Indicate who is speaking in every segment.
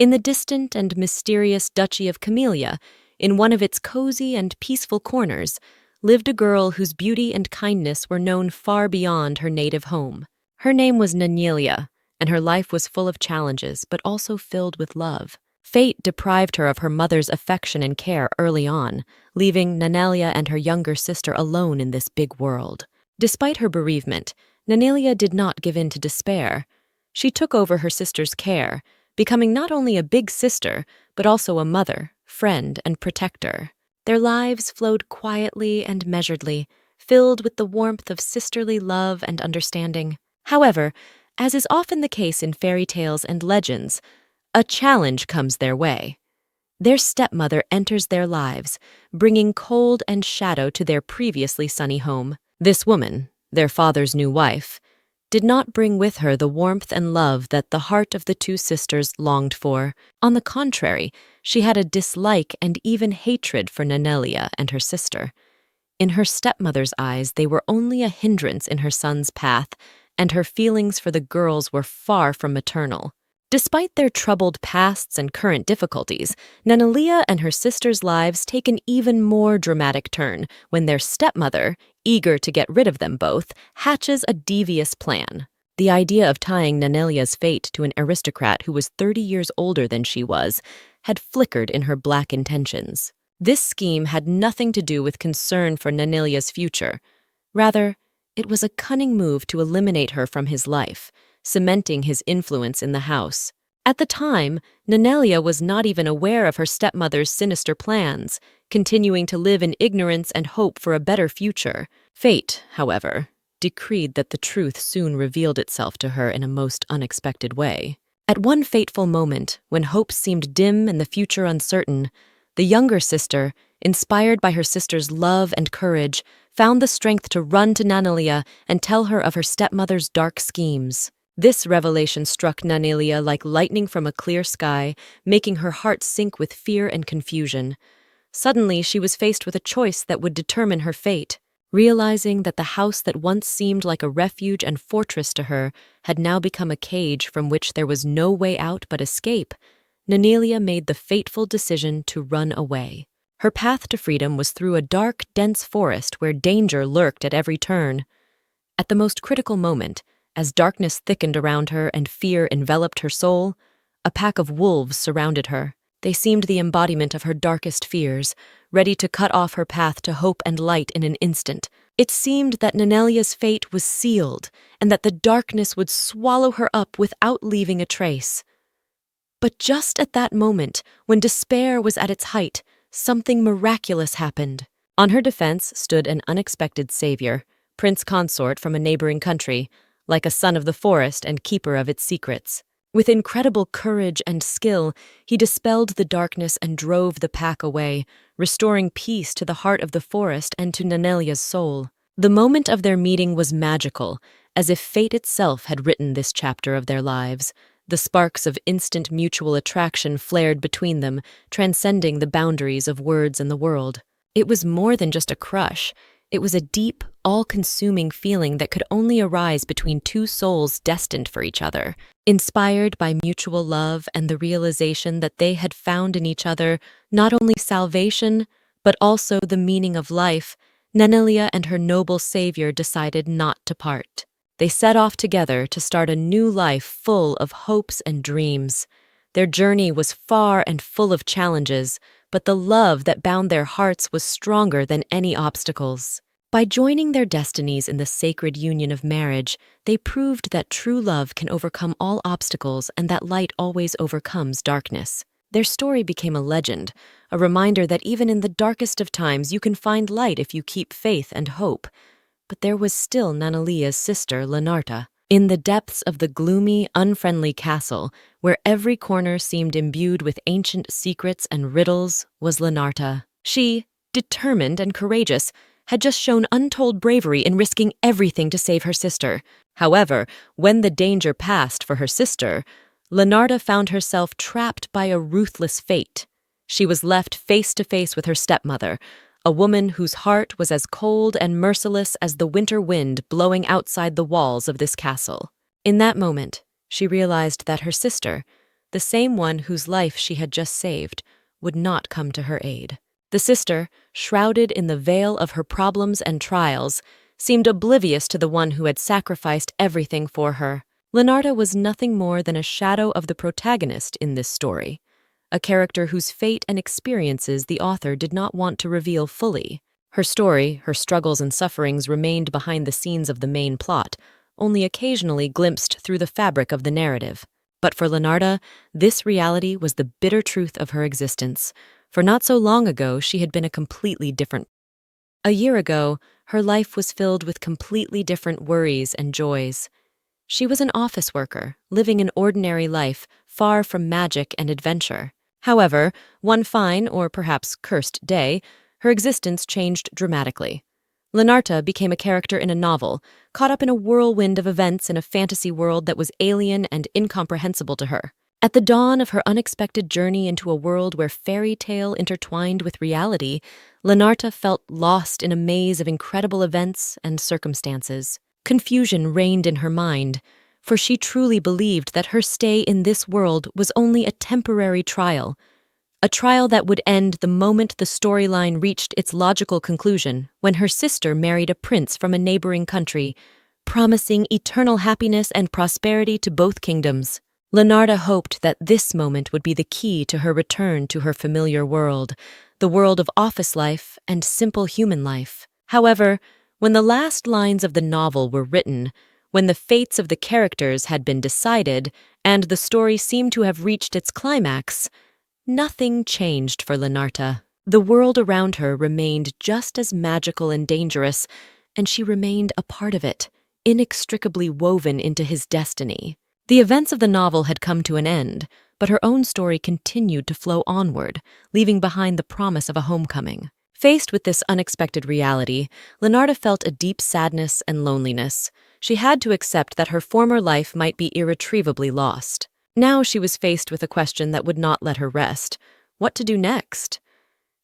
Speaker 1: In the distant and mysterious Duchy of Camellia, in one of its cozy and peaceful corners, lived a girl whose beauty and kindness were known far beyond her native home. Her name was Nanelia, and her life was full of challenges, but also filled with love. Fate deprived her of her mother's affection and care early on, leaving Nanelia and her younger sister alone in this big world. Despite her bereavement, Nanelia did not give in to despair. She took over her sister's care, becoming not only a big sister, but also a mother, friend, and protector. Their lives flowed quietly and measuredly, filled with the warmth of sisterly love and understanding. However, as is often the case in fairy tales and legends, a challenge comes their way. Their stepmother enters their lives, bringing cold and shadow to their previously sunny home. This woman, their father's new wife, did not bring with her the warmth and love that the heart of the two sisters longed for. On the contrary, she had a dislike and even hatred for Nanelia and her sister. In her stepmother's eyes, they were only a hindrance in her son's path, and her feelings for the girls were far from maternal. Despite their troubled pasts and current difficulties, Nanelia and her sister's lives take an even more dramatic turn when their stepmother, eager to get rid of them both, hatches a devious plan. The idea of tying Nanelia's fate to an aristocrat who was 30 years older than she was had flickered in her black intentions. This scheme had nothing to do with concern for Nanelia's future. Rather, it was a cunning move to eliminate her from his life, cementing his influence in the house. At the time, Nanelia was not even aware of her stepmother's sinister plans, continuing to live in ignorance and hope for a better future. Fate, however, decreed that the truth soon revealed itself to her in a most unexpected way. At one fateful moment, when hope seemed dim and the future uncertain, the younger sister, inspired by her sister's love and courage, found the strength to run to Nanelia and tell her of her stepmother's dark schemes. This revelation struck Nanelia like lightning from a clear sky, making her heart sink with fear and confusion. Suddenly, she was faced with a choice that would determine her fate. Realizing that the house that once seemed like a refuge and fortress to her had now become a cage from which there was no way out but escape, Nanelia made the fateful decision to run away. Her path to freedom was through a dark, dense forest where danger lurked at every turn. At the most critical moment, as darkness thickened around her and fear enveloped her soul, a pack of wolves surrounded her. They seemed the embodiment of her darkest fears, ready to cut off her path to hope and light in an instant. It seemed that Nanelia's fate was sealed, and that the darkness would swallow her up without leaving a trace. But just at that moment, when despair was at its height, something miraculous happened. On her defense stood an unexpected savior, prince consort from a neighboring country, like a son of the forest and keeper of its secrets. With incredible courage and skill, he dispelled the darkness and drove the pack away, restoring peace to the heart of the forest and to Nanelia's soul. The moment of their meeting was magical, as if fate itself had written this chapter of their lives. The sparks of instant mutual attraction flared between them, transcending the boundaries of words and the world. It was more than just a crush. It was a deep, all-consuming feeling that could only arise between two souls destined for each other. Inspired by mutual love and the realization that they had found in each other not only salvation, but also the meaning of life, Nanelia and her noble savior decided not to part. They set off together to start a new life full of hopes and dreams. Their journey was far and full of challenges, but the love that bound their hearts was stronger than any obstacles. By joining their destinies in the sacred union of marriage, they proved that true love can overcome all obstacles and that light always overcomes darkness. Their story became a legend, a reminder that even in the darkest of times you can find light if you keep faith and hope. But there was still Nanelia's sister, Lenarta. In the depths of the gloomy, unfriendly castle, where every corner seemed imbued with ancient secrets and riddles, was Lenarta. She, determined and courageous, had just shown untold bravery in risking everything to save her sister. However, when the danger passed for her sister, Lenarta found herself trapped by a ruthless fate. She was left face to face with her stepmother, a woman whose heart was as cold and merciless as the winter wind blowing outside the walls of this castle. In that moment, she realized that her sister, the same one whose life she had just saved, would not come to her aid. The sister, shrouded in the veil of her problems and trials, seemed oblivious to the one who had sacrificed everything for her. Leonarda was nothing more than a shadow of the protagonist in this story, a character whose fate and experiences the author did not want to reveal fully. Her story, her struggles and sufferings remained behind the scenes of the main plot, only occasionally glimpsed through the fabric of the narrative. But for Leonarda, this reality was the bitter truth of her existence, for not so long ago she had been a completely different. A year ago, her life was filled with completely different worries and joys. She was an office worker, living an ordinary life, far from magic and adventure. However, one fine, or perhaps cursed day, her existence changed dramatically. Leonarda became a character in a novel, caught up in a whirlwind of events in a fantasy world that was alien and incomprehensible to her. At the dawn of her unexpected journey into a world where fairy tale intertwined with reality, Leonarda felt lost in a maze of incredible events and circumstances. Confusion reigned in her mind, for she truly believed that her stay in this world was only a temporary trial, a trial that would end the moment the storyline reached its logical conclusion when her sister married a prince from a neighboring country, promising eternal happiness and prosperity to both kingdoms. Leonarda hoped that this moment would be the key to her return to her familiar world, the world of office life and simple human life. However, when the last lines of the novel were written, when the fates of the characters had been decided, and the story seemed to have reached its climax, nothing changed for Leonarda. The world around her remained just as magical and dangerous, and she remained a part of it, inextricably woven into his destiny. The events of the novel had come to an end, but her own story continued to flow onward, leaving behind the promise of a homecoming. Faced with this unexpected reality, Leonarda felt a deep sadness and loneliness. She had to accept that her former life might be irretrievably lost. Now she was faced with a question that would not let her rest: what to do next?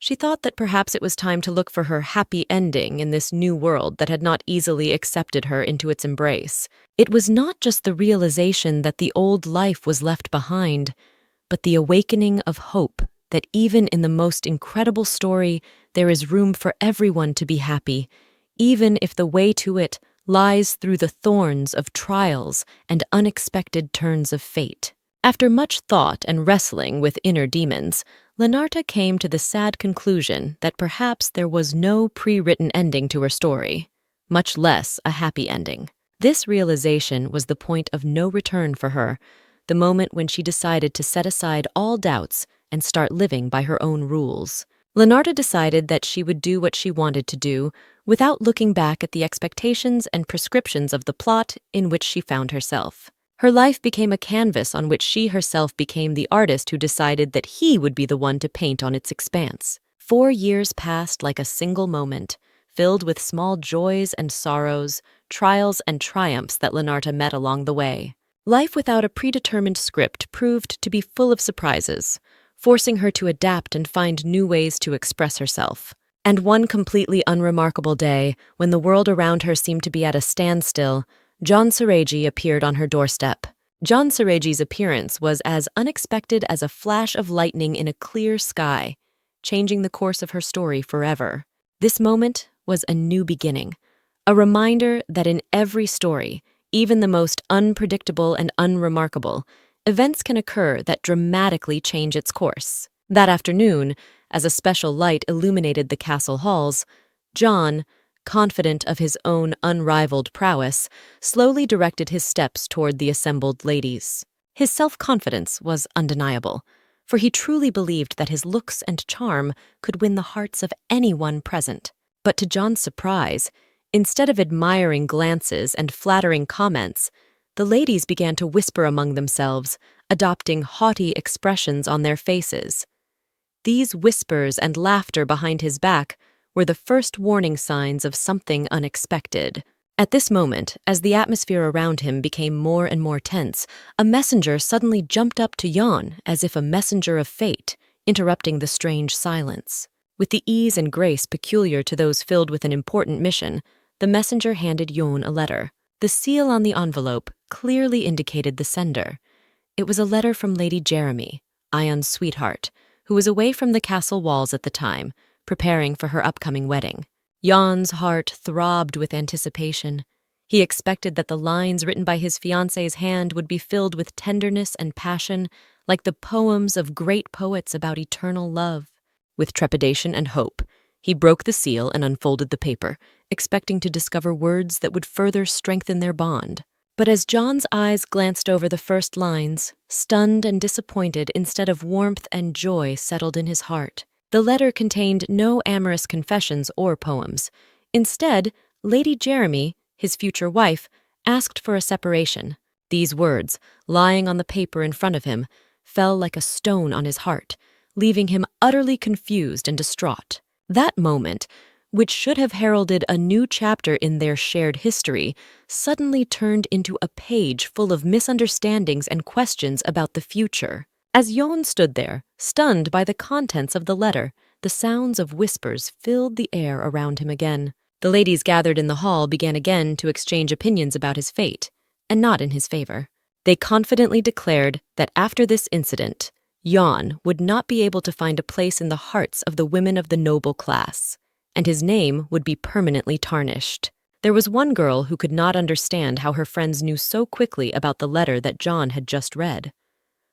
Speaker 1: She thought that perhaps it was time to look for her happy ending in this new world that had not easily accepted her into its embrace. It was not just the realization that the old life was left behind, but the awakening of hope that even in the most incredible story, there is room for everyone to be happy, even if the way to it lies through the thorns of trials and unexpected turns of fate. After much thought and wrestling with inner demons, Leonarda came to the sad conclusion that perhaps there was no pre-written ending to her story, much less a happy ending. This realization was the point of no return for her, the moment when she decided to set aside all doubts and start living by her own rules. Leonarda decided that she would do what she wanted to do without looking back at the expectations and prescriptions of the plot in which she found herself. Her life became a canvas on which she herself became the artist who decided that he would be the one to paint on its expanse. 4 years passed like a single moment, filled with small joys and sorrows, trials and triumphs that Leonarda met along the way. Life without a predetermined script proved to be full of surprises, forcing her to adapt and find new ways to express herself. And one completely unremarkable day, when the world around her seemed to be at a standstill, John Seregi appeared on her doorstep. John Seregi's appearance was as unexpected as a flash of lightning in a clear sky, changing the course of her story forever. This moment was a new beginning, a reminder that in every story, even the most unpredictable and unremarkable, events can occur that dramatically change its course. That afternoon, as a special light illuminated the castle halls, John, confident of his own unrivaled prowess, slowly directed his steps toward the assembled ladies. His self-confidence was undeniable, for he truly believed that his looks and charm could win the hearts of anyone present. But to John's surprise, instead of admiring glances and flattering comments, the ladies began to whisper among themselves, adopting haughty expressions on their faces. These whispers and laughter behind his back were the first warning signs of something unexpected. At this moment, as the atmosphere around him became more and more tense, a messenger suddenly jumped up to Jan as if a messenger of fate, interrupting the strange silence. With the ease and grace peculiar to those filled with an important mission, the messenger handed Jan a letter. The seal on the envelope clearly indicated the sender. It was a letter from Lady Jeremy, Ion's sweetheart, who was away from the castle walls at the time, preparing for her upcoming wedding. Jan's heart throbbed with anticipation. He expected that the lines written by his fiancée's hand would be filled with tenderness and passion, like the poems of great poets about eternal love. With trepidation and hope, he broke the seal and unfolded the paper, expecting to discover words that would further strengthen their bond. But as John's eyes glanced over the first lines, stunned and disappointed instead of warmth and joy settled in his heart. The letter contained no amorous confessions or poems. Instead, Lady Jeremy, his future wife, asked for a separation. These words, lying on the paper in front of him, fell like a stone on his heart, leaving him utterly confused and distraught. That moment, which should have heralded a new chapter in their shared history, suddenly turned into a page full of misunderstandings and questions about the future. As Jon stood there, stunned by the contents of the letter, the sounds of whispers filled the air around him again. The ladies gathered in the hall began again to exchange opinions about his fate, and not in his favor. They confidently declared that after this incident, Jon would not be able to find a place in the hearts of the women of the noble class, and his name would be permanently tarnished. There was one girl who could not understand how her friends knew so quickly about the letter that Jon had just read.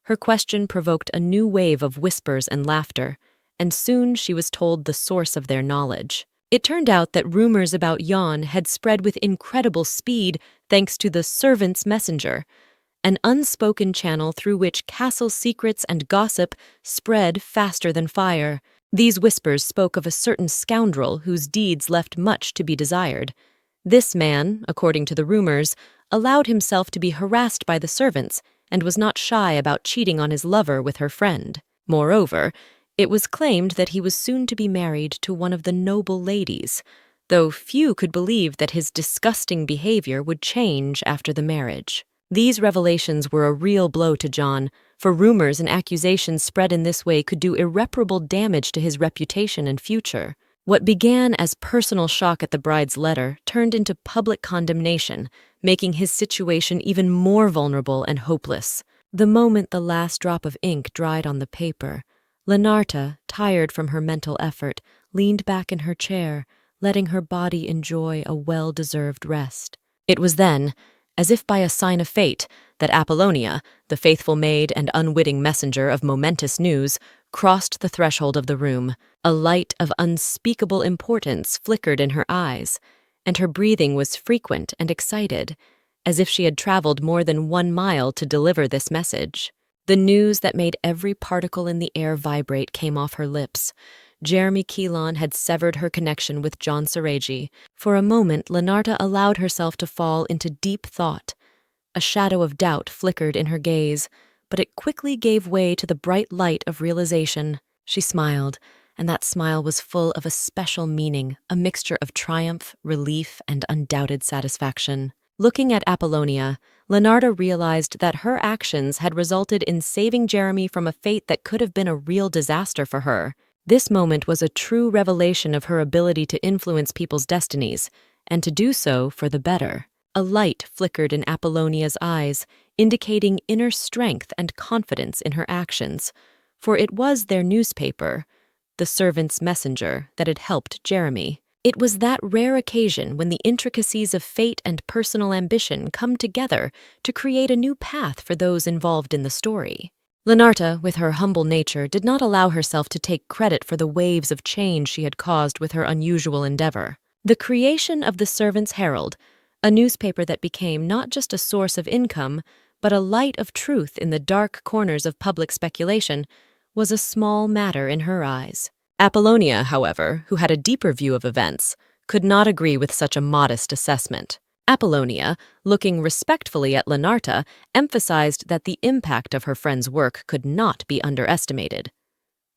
Speaker 1: Her question provoked a new wave of whispers and laughter, and soon she was told the source of their knowledge. It turned out that rumors about Jon had spread with incredible speed thanks to the servant's messenger, an unspoken channel through which castle secrets and gossip spread faster than fire. These whispers spoke of a certain scoundrel whose deeds left much to be desired. This man, according to the rumors, allowed himself to be harassed by the servants and was not shy about cheating on his lover with her friend. Moreover, it was claimed that he was soon to be married to one of the noble ladies, though few could believe that his disgusting behavior would change after the marriage. These revelations were a real blow to Jon, for rumors and accusations spread in this way could do irreparable damage to his reputation and future. What began as personal shock at the bride's letter turned into public condemnation, making his situation even more vulnerable and hopeless. The moment the last drop of ink dried on the paper, Lenarta, tired from her mental effort, leaned back in her chair, letting her body enjoy a well-deserved rest. It was then, as if by a sign of fate, that Apollonia, the faithful maid and unwitting messenger of momentous news, crossed the threshold of the room. A light of unspeakable importance flickered in her eyes, and her breathing was frequent and excited, as if she had traveled more than 1 mile to deliver this message. The news that made every particle in the air vibrate came off her lips. Jeremy Keelan had severed her connection with Jon Seregi. For a moment, Lenarta allowed herself to fall into deep thought. A shadow of doubt flickered in her gaze, but it quickly gave way to the bright light of realization. She smiled, and that smile was full of a special meaning, a mixture of triumph, relief, and undoubted satisfaction. Looking at Apollonia, Lenarta realized that her actions had resulted in saving Jeremy from a fate that could have been a real disaster for her. This moment was a true revelation of her ability to influence people's destinies, and to do so for the better. A light flickered in Apollonia's eyes, indicating inner strength and confidence in her actions, for it was their newspaper, the servant's messenger, that had helped Jeremy. It was that rare occasion when the intricacies of fate and personal ambition come together to create a new path for those involved in the story. Lenarta, with her humble nature, did not allow herself to take credit for the waves of change she had caused with her unusual endeavor. The creation of the Servant's Herald, a newspaper that became not just a source of income, but a light of truth in the dark corners of public speculation, was a small matter in her eyes. Apollonia, however, who had a deeper view of events, could not agree with such a modest assessment. Apollonia, looking respectfully at Lenarta, emphasized that the impact of her friend's work could not be underestimated.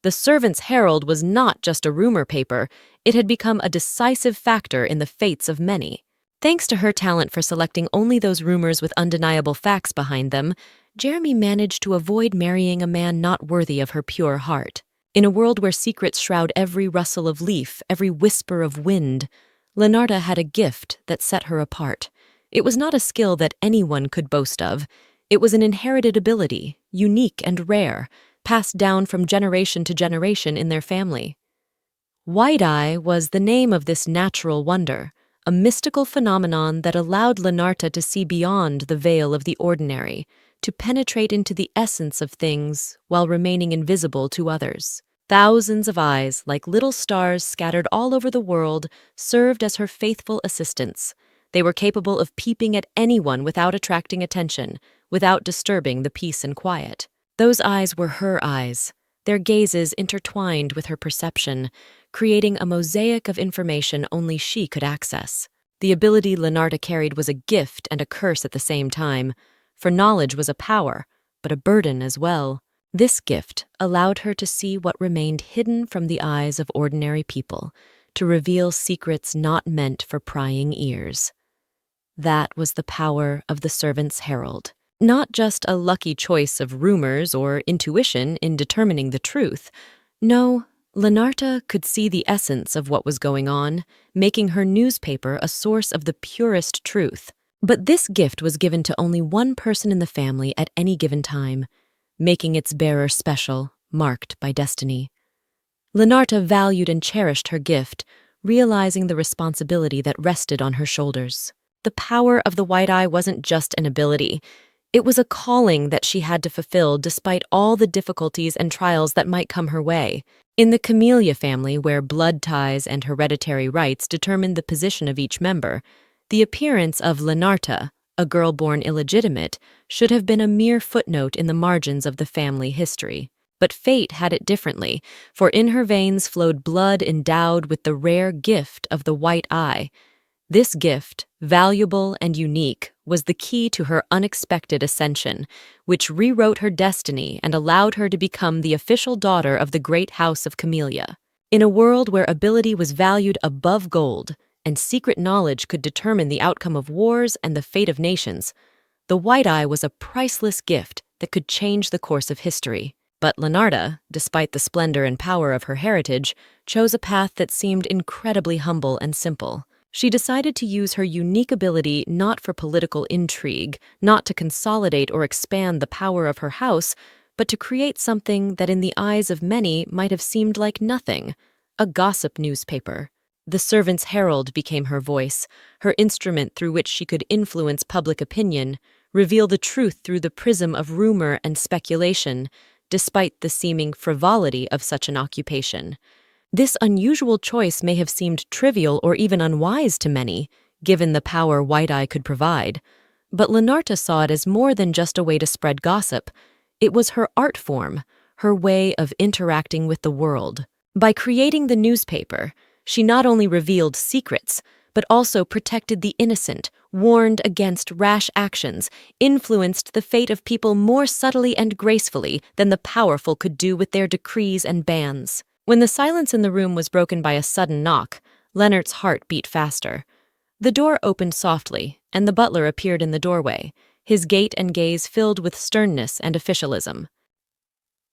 Speaker 1: The Servant's Herald was not just a rumor paper, it had become a decisive factor in the fates of many. Thanks to her talent for selecting only those rumors with undeniable facts behind them, Jeremy managed to avoid marrying a man not worthy of her pure heart. In a world where secrets shroud every rustle of leaf, every whisper of wind, Lenarta had a gift that set her apart. It was not a skill that anyone could boast of. It was an inherited ability, unique and rare, passed down from generation to generation in their family. White-eye was the name of this natural wonder, a mystical phenomenon that allowed Lenarta to see beyond the veil of the ordinary, to penetrate into the essence of things while remaining invisible to others. Thousands of eyes, like little stars scattered all over the world, served as her faithful assistants. They were capable of peeping at anyone without attracting attention, without disturbing the peace and quiet. Those eyes were her eyes, their gazes intertwined with her perception, creating a mosaic of information only she could access. The ability Lenarta carried was a gift and a curse at the same time, for knowledge was a power, but a burden as well. This gift allowed her to see what remained hidden from the eyes of ordinary people, to reveal secrets not meant for prying ears. That was the power of the servant's herald. Not just a lucky choice of rumors or intuition in determining the truth. No, Lenarta could see the essence of what was going on, making her newspaper a source of the purest truth. But this gift was given to only one person in the family at any given time, making its bearer special, marked by destiny. Lenarta valued and cherished her gift, realizing the responsibility that rested on her shoulders. The power of the white eye wasn't just an ability. It was a calling that she had to fulfill despite all the difficulties and trials that might come her way. In the Camellia family, where blood ties and hereditary rights determined the position of each member, the appearance of Lenarta, a girl born illegitimate, should have been a mere footnote in the margins of the family history. But fate had it differently, for in her veins flowed blood endowed with the rare gift of the white eye. This gift, valuable and unique, was the key to her unexpected ascension, which rewrote her destiny and allowed her to become the official daughter of the great house of Camellia. In a world where ability was valued above gold, and secret knowledge could determine the outcome of wars and the fate of nations, the white eye was a priceless gift that could change the course of history. But Lenarta, despite the splendor and power of her heritage, chose a path that seemed incredibly humble and simple. She decided to use her unique ability not for political intrigue, not to consolidate or expand the power of her house, but to create something that in the eyes of many might have seemed like nothing, a gossip newspaper. The servant's herald became her voice, her instrument through which she could influence public opinion, reveal the truth through the prism of rumor and speculation, despite the seeming frivolity of such an occupation. This unusual choice may have seemed trivial or even unwise to many, given the power White Eye could provide, but Lenarta saw it as more than just a way to spread gossip. It was her art form, her way of interacting with the world. By creating the newspaper, she not only revealed secrets, but also protected the innocent, warned against rash actions, influenced the fate of people more subtly and gracefully than the powerful could do with their decrees and bans. When the silence in the room was broken by a sudden knock, Leonard's heart beat faster. The door opened softly, and the butler appeared in the doorway, his gait and gaze filled with sternness and officialism.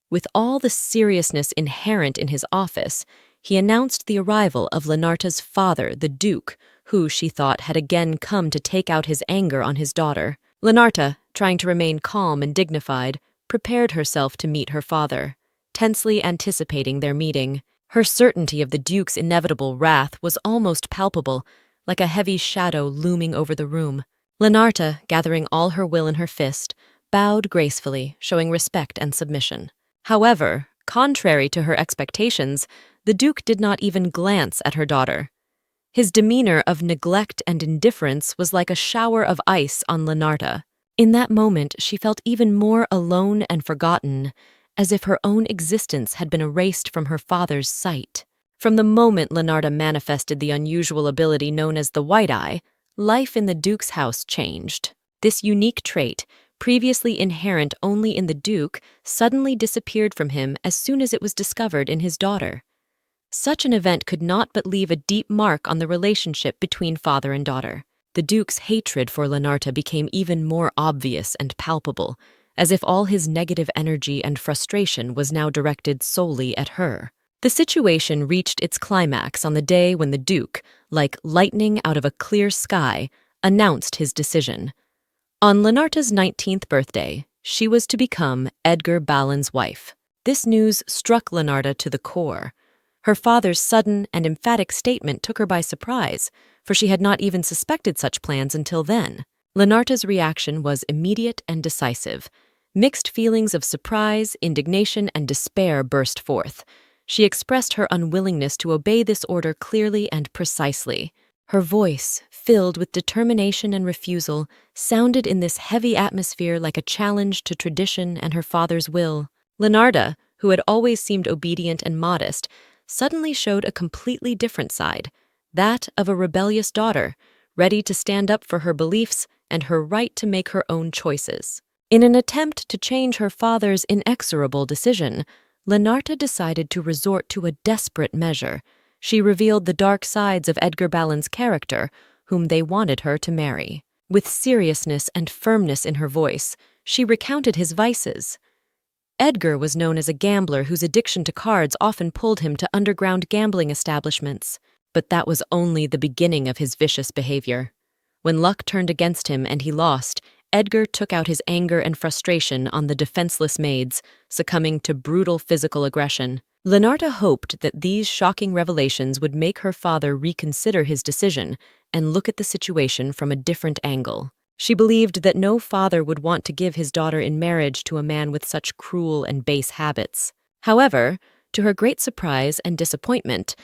Speaker 1: With all the seriousness inherent in his office, he announced the arrival of Lenarta's father, the Duke, who, she thought, had again come to take out his anger on his daughter. Lenarta, trying to remain calm and dignified, prepared herself to meet her father, tensely anticipating their meeting. Her certainty of the Duke's inevitable wrath was almost palpable, like a heavy shadow looming over the room. Lenarta, gathering all her will in her fist, bowed gracefully, showing respect and submission. However, contrary to her expectations, the Duke did not even glance at her daughter. His demeanor of neglect and indifference was like a shower of ice on Lenarta. In that moment, she felt even more alone and forgotten, as if her own existence had been erased from her father's sight. From the moment Lenarta manifested the unusual ability known as the White Eye, life in the Duke's house changed. This unique trait, previously inherent only in the Duke, suddenly disappeared from him as soon as it was discovered in his daughter. Such an event could not but leave a deep mark on the relationship between father and daughter. The Duke's hatred for Lenarta became even more obvious and palpable, as if all his negative energy and frustration was now directed solely at her. The situation reached its climax on the day when the Duke, like lightning out of a clear sky, announced his decision. On Lenarta's 19th birthday, she was to become Edgar Ballin's wife. This news struck Lenarta to the core. Her father's sudden and emphatic statement took her by surprise, for she had not even suspected such plans until then. Lenarta's reaction was immediate and decisive. Mixed feelings of surprise, indignation, and despair burst forth. She expressed her unwillingness to obey this order clearly and precisely. Her voice, filled with determination and refusal, sounded in this heavy atmosphere like a challenge to tradition and her father's will. Lenarta, who had always seemed obedient and modest, suddenly showed a completely different side, that of a rebellious daughter, ready to stand up for her beliefs and her right to make her own choices. In an attempt to change her father's inexorable decision, Lenarta decided to resort to a desperate measure. She revealed the dark sides of Edgar Ballin's character, whom they wanted her to marry. With seriousness and firmness in her voice, she recounted his vices. Edgar was known as a gambler whose addiction to cards often pulled him to underground gambling establishments, but that was only the beginning of his vicious behavior. When luck turned against him and he lost, Edgar took out his anger and frustration on the defenseless maids, succumbing to brutal physical aggression. Lenarta hoped that these shocking revelations would make her father reconsider his decision and look at the situation from a different angle. She believed that no father would want to give his daughter in marriage to a man with such cruel and base habits. However, to her great surprise and disappointment,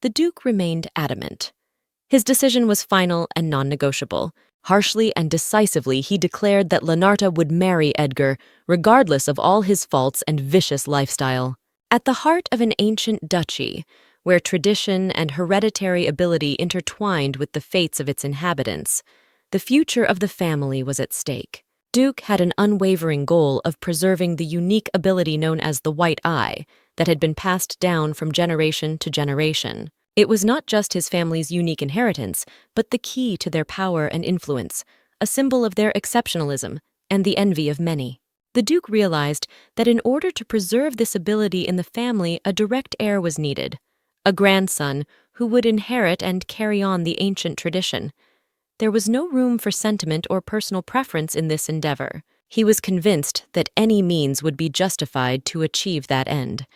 Speaker 1: the Duke remained adamant. His decision was final and non-negotiable. Harshly and decisively, he declared that Lenarta would marry Edgar, regardless of all his faults and vicious lifestyle. At the heart of an ancient duchy, where tradition and hereditary ability intertwined with the fates of its inhabitants, the future of the family was at stake. Duke had an unwavering goal of preserving the unique ability known as the white eye that had been passed down from generation to generation. It was not just his family's unique inheritance, but the key to their power and influence, a symbol of their exceptionalism and the envy of many. The Duke realized that in order to preserve this ability in the family, a direct heir was needed, a grandson who would inherit and carry on the ancient tradition. There was no room for sentiment or personal preference in this endeavor. He was convinced that any means would be justified to achieve that end.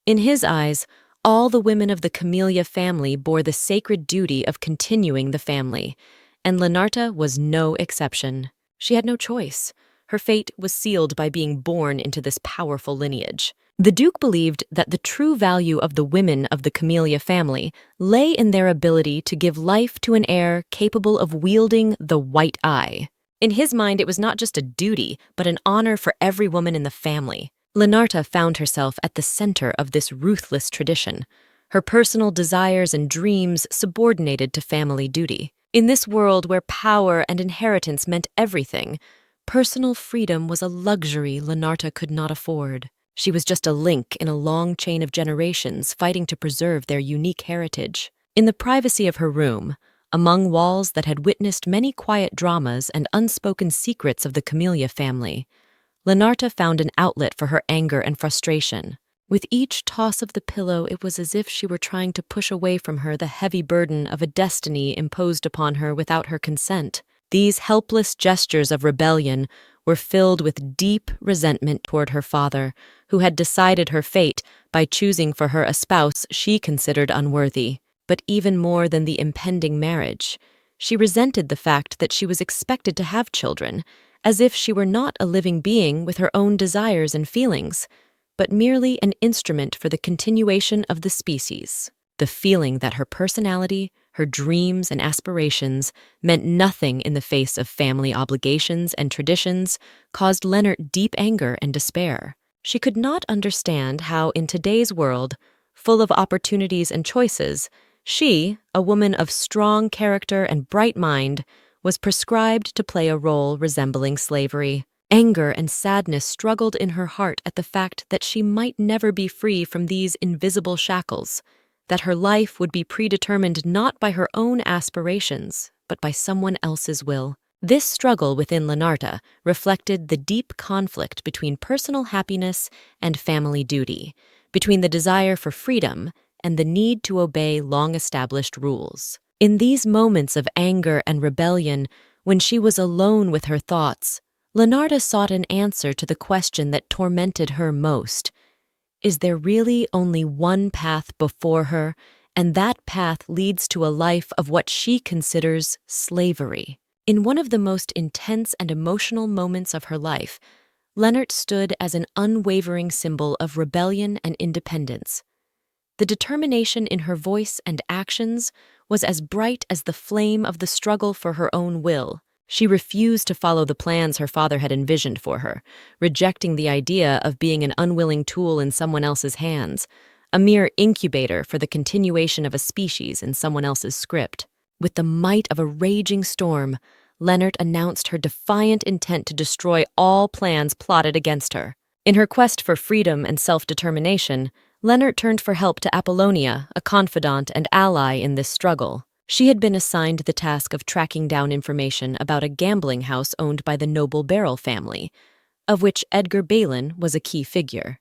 Speaker 1: In his eyes, all the women of the Camellia family bore the sacred duty of continuing the family, and Lenarta was no exception. She had no choice. Her fate was sealed by being born into this powerful lineage. The Duke believed that the true value of the women of the Camellia family lay in their ability to give life to an heir capable of wielding the white eye. In his mind, it was not just a duty, but an honor for every woman in the family. Lenarta found herself at the center of this ruthless tradition, her personal desires and dreams subordinated to family duty. In this world where power and inheritance meant everything, personal freedom was a luxury Lenarta could not afford. She was just a link in a long chain of generations fighting to preserve their unique heritage. In the privacy of her room, among walls that had witnessed many quiet dramas and unspoken secrets of the Camellia family, Lenarta found an outlet for her anger and frustration. With each toss of the pillow, it was as if she were trying to push away from her the heavy burden of a destiny imposed upon her without her consent. These helpless gestures of rebellion were filled with deep resentment toward her father, who had decided her fate by choosing for her a spouse she considered unworthy. But even more than the impending marriage, she resented the fact that she was expected to have children, as if she were not a living being with her own desires and feelings, but merely an instrument for the continuation of the species. The feeling that her personality, her dreams and aspirations meant nothing in the face of family obligations and traditions caused Leonard deep anger and despair. She could not understand how, in today's world, full of opportunities and choices, she, a woman of strong character and bright mind, was prescribed to play a role resembling slavery. Anger and sadness struggled in her heart at the fact that she might never be free from these invisible shackles, that her life would be predetermined not by her own aspirations, but by someone else's will. This struggle within Lenarta reflected the deep conflict between personal happiness and family duty, between the desire for freedom and the need to obey long-established rules. In these moments of anger and rebellion, When she was alone with her thoughts, Leonarda sought an answer to the question that tormented her most. Is there really only one path before her, and that path leads to a life of what she considers slavery? In one of the most intense and emotional moments of her life, Leonard stood as an unwavering symbol of rebellion and independence. The determination in her voice and actions was as bright as the flame of the struggle for her own will. She refused to follow the plans her father had envisioned for her, rejecting the idea of being an unwilling tool in someone else's hands, a mere incubator for the continuation of a species in someone else's script. With the might of a raging storm, Leonard announced her defiant intent to destroy all plans plotted against her. In her quest for freedom and self-determination, Leonard turned for help to Apollonia, a confidant and ally in this struggle. She had been assigned the task of tracking down information about a gambling house owned by the noble Beryl family, of which Edgar Balin was a key figure.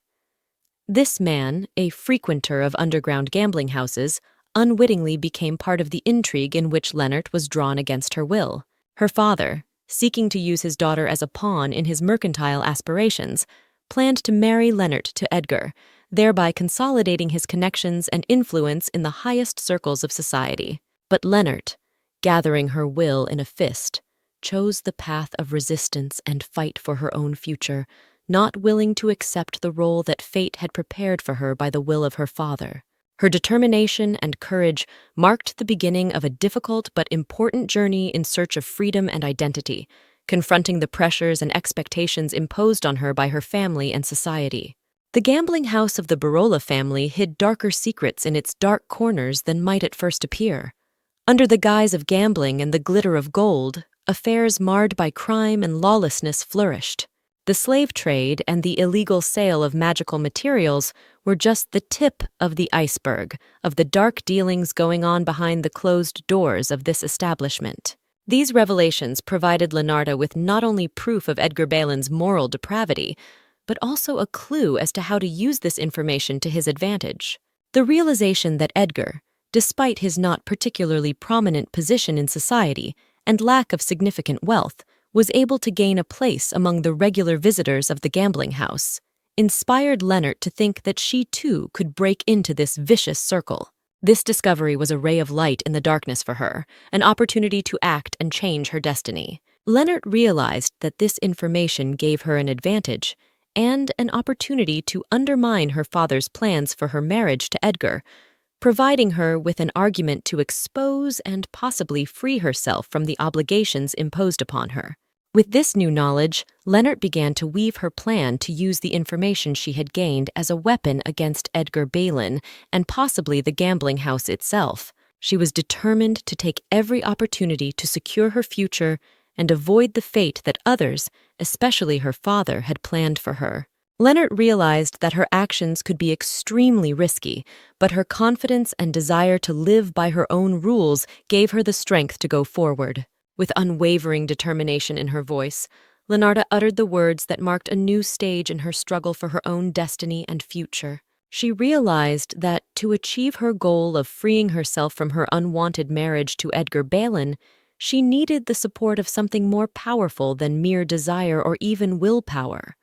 Speaker 1: This man, a frequenter of underground gambling houses, unwittingly became part of the intrigue in which Leonard was drawn against her will. Her father, seeking to use his daughter as a pawn in his mercantile aspirations, planned to marry Leonard to Edgar, thereby consolidating his connections and influence in the highest circles of society. But Leonard, gathering her will in a fist, chose the path of resistance and fight for her own future, not willing to accept the role that fate had prepared for her by the will of her father. Her determination and courage marked the beginning of a difficult but important journey in search of freedom and identity, confronting the pressures and expectations imposed on her by her family and society. The gambling house of the Barola family hid darker secrets in its dark corners than might at first appear. Under the guise of gambling and the glitter of gold, affairs marred by crime and lawlessness flourished. The slave trade and the illegal sale of magical materials were just the tip of the iceberg of the dark dealings going on behind the closed doors of this establishment. These revelations provided Leonarda with not only proof of Edgar Balin's moral depravity, but also a clue as to how to use this information to his advantage. The realization that Edgar, despite his not particularly prominent position in society and lack of significant wealth, was able to gain a place among the regular visitors of the gambling house, inspired Leonard to think that she too could break into this vicious circle. This discovery was a ray of light in the darkness for her, an opportunity to act and change her destiny. Leonard realized that this information gave her an advantage and an opportunity to undermine her father's plans for her marriage to Edgar, providing her with an argument to expose and possibly free herself from the obligations imposed upon her. With this new knowledge, Leonard began to weave her plan to use the information she had gained as a weapon against Edgar Balin and possibly the gambling house itself. She was determined to take every opportunity to secure her future and avoid the fate that others, especially her father, had planned for her. Leonard realized that her actions could be extremely risky, but her confidence and desire to live by her own rules gave her the strength to go forward. With unwavering determination in her voice, Leonarda uttered the words that marked a new stage in her struggle for her own destiny and future. She realized that to achieve her goal of freeing herself from her unwanted marriage to Edgar Balin, she needed the support of something more powerful than mere desire or even willpower.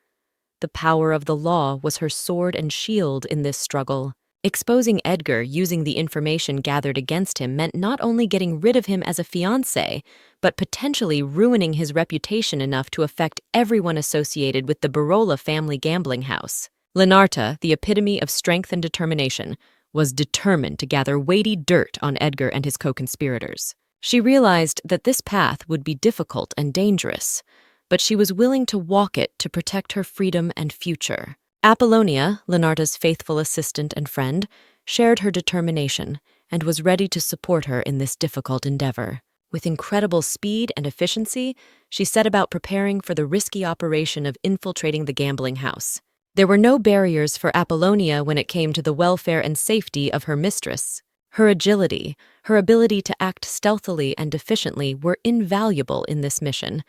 Speaker 1: The power of the law was her sword and shield in this struggle. Exposing Edgar using the information gathered against him meant not only getting rid of him as a fiancé, but potentially ruining his reputation enough to affect everyone associated with the Barola family gambling house. Leonarda, the epitome of strength and determination, was determined to gather weighty dirt on Edgar and his co-conspirators. She realized that this path would be difficult and dangerous, but she was willing to walk it to protect her freedom and future. Apollonia, Leonarda's faithful assistant and friend, shared her determination and was ready to support her in this difficult endeavor. With incredible speed and efficiency, she set about preparing for the risky operation of infiltrating the gambling house. There were no barriers for Apollonia when it came to the welfare and safety of her mistress. Her agility, her ability to act stealthily and efficiently were invaluable in this mission.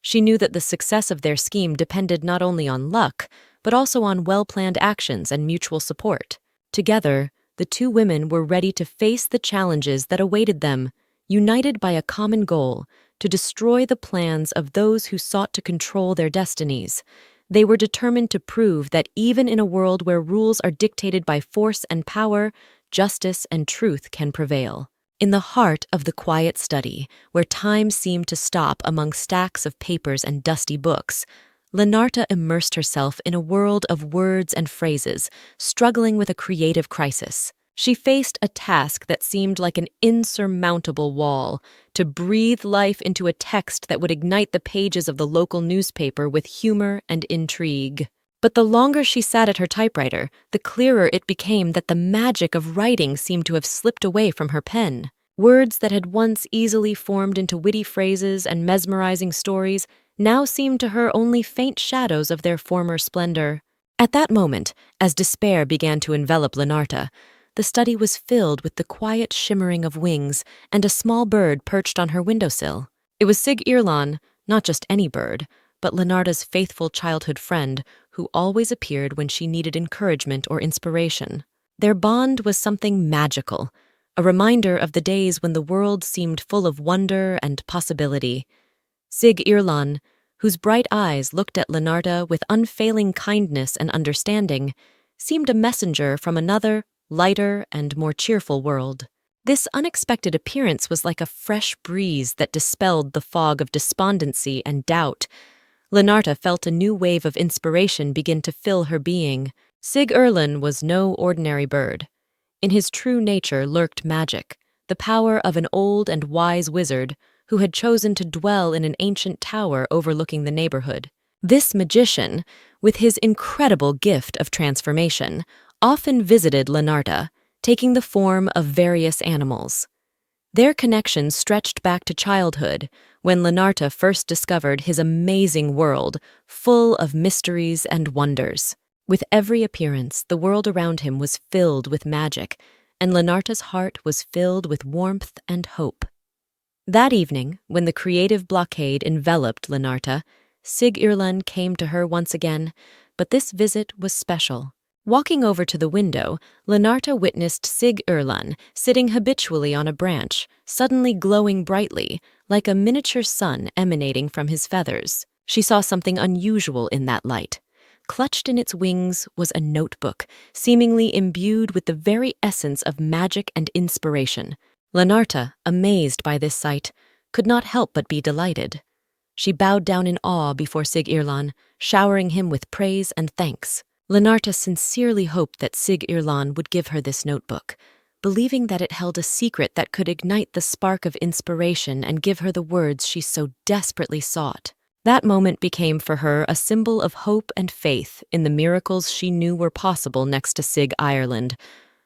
Speaker 1: She knew that the success of their scheme depended not only on luck, but also on well-planned actions and mutual support. Together, the two women were ready to face the challenges that awaited them, united by a common goal: to destroy the plans of those who sought to control their destinies. They were determined to prove that even in a world where rules are dictated by force and power, justice and truth can prevail. In the heart of the quiet study, where time seemed to stop among stacks of papers and dusty books, Lenarta immersed herself in a world of words and phrases, struggling with a creative crisis. She faced a task that seemed like an insurmountable wall: to breathe life into a text that would ignite the pages of the local newspaper with humor and intrigue. But the longer she sat at her typewriter, the clearer it became that the magic of writing seemed to have slipped away from her pen. Words that had once easily formed into witty phrases and mesmerizing stories now seemed to her only faint shadows of their former splendor. At that moment, as despair began to envelop Lenarta, the study was filled with the quiet shimmering of wings and a small bird perched on her windowsill. It was Sig Irlan, not just any bird, but Lenarta's faithful childhood friend, who always appeared when she needed encouragement or inspiration. Their bond was something magical, a reminder of the days when the world seemed full of wonder and possibility. Sig Irlan, whose bright eyes looked at Lenarta with unfailing kindness and understanding, seemed a messenger from another, lighter and more cheerful world. This unexpected appearance was like a fresh breeze that dispelled the fog of despondency and doubt. Lenarta felt a new wave of inspiration begin to fill her being. Sig Irlan was no ordinary bird. In his true nature lurked magic, the power of an old and wise wizard who had chosen to dwell in an ancient tower overlooking the neighborhood. This magician, with his incredible gift of transformation, often visited Lenarta, taking the form of various animals. Their connection stretched back to childhood, when Lenarta first discovered his amazing world, full of mysteries and wonders. With every appearance, the world around him was filled with magic, and Lenarta's heart was filled with warmth and hope. That evening, when the creative blockade enveloped Lenarta, Sig Irlan came to her once again, but this visit was special. Walking over to the window, Lenarta witnessed Sig Irlan sitting habitually on a branch, suddenly glowing brightly, like a miniature sun emanating from his feathers. She saw something unusual in that light. Clutched in its wings was a notebook, seemingly imbued with the very essence of magic and inspiration. Lenarta, amazed by this sight, could not help but be delighted. She bowed down in awe before Sig Irlan, showering him with praise and thanks. Lenarta sincerely hoped that Sig Irlan would give her this notebook, believing that it held a secret that could ignite the spark of inspiration and give her the words she so desperately sought. That moment became for her a symbol of hope and faith in the miracles she knew were possible next to Sig Ireland,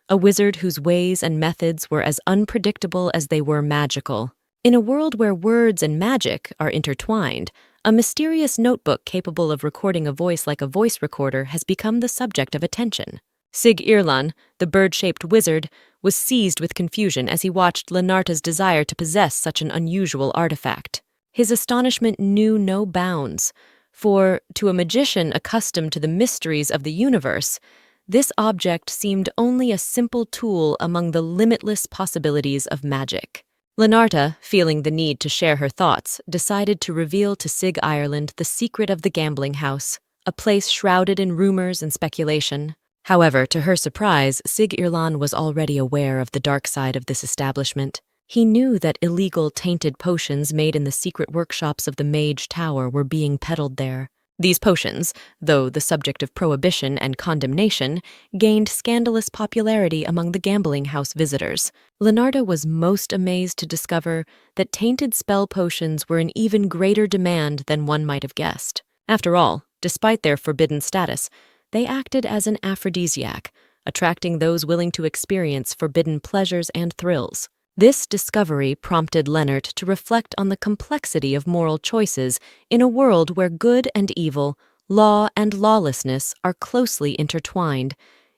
Speaker 1: a wizard whose ways and methods were as unpredictable as they were magical. In a world where words and magic are intertwined, a mysterious notebook capable of recording a voice like a voice recorder has become the subject of attention. Sig Irlan, the bird-shaped wizard, was seized with confusion as he watched Lenarta's desire to possess such an unusual artifact. His astonishment knew no bounds, for, to a magician accustomed to the mysteries of the universe, this object seemed only a simple tool among the limitless possibilities of magic. Lenarta, feeling the need to share her thoughts, decided to reveal to Sig Ireland the secret of the gambling house, a place shrouded in rumors and speculation. However, to her surprise, Sig Irlan was already aware of the dark side of this establishment. He knew that illegal tainted potions made in the secret workshops of the Mage Tower were being peddled there. These potions, though the subject of prohibition and condemnation, gained scandalous popularity among the gambling house visitors. Lenarta was most amazed to discover that tainted spell potions were in even greater demand than one might have guessed. After all, despite their forbidden status, they acted as an aphrodisiac, attracting those willing to experience forbidden pleasures and thrills. This discovery prompted Leonard to reflect on the complexity of moral choices in a world where good and evil, law and lawlessness are closely intertwined,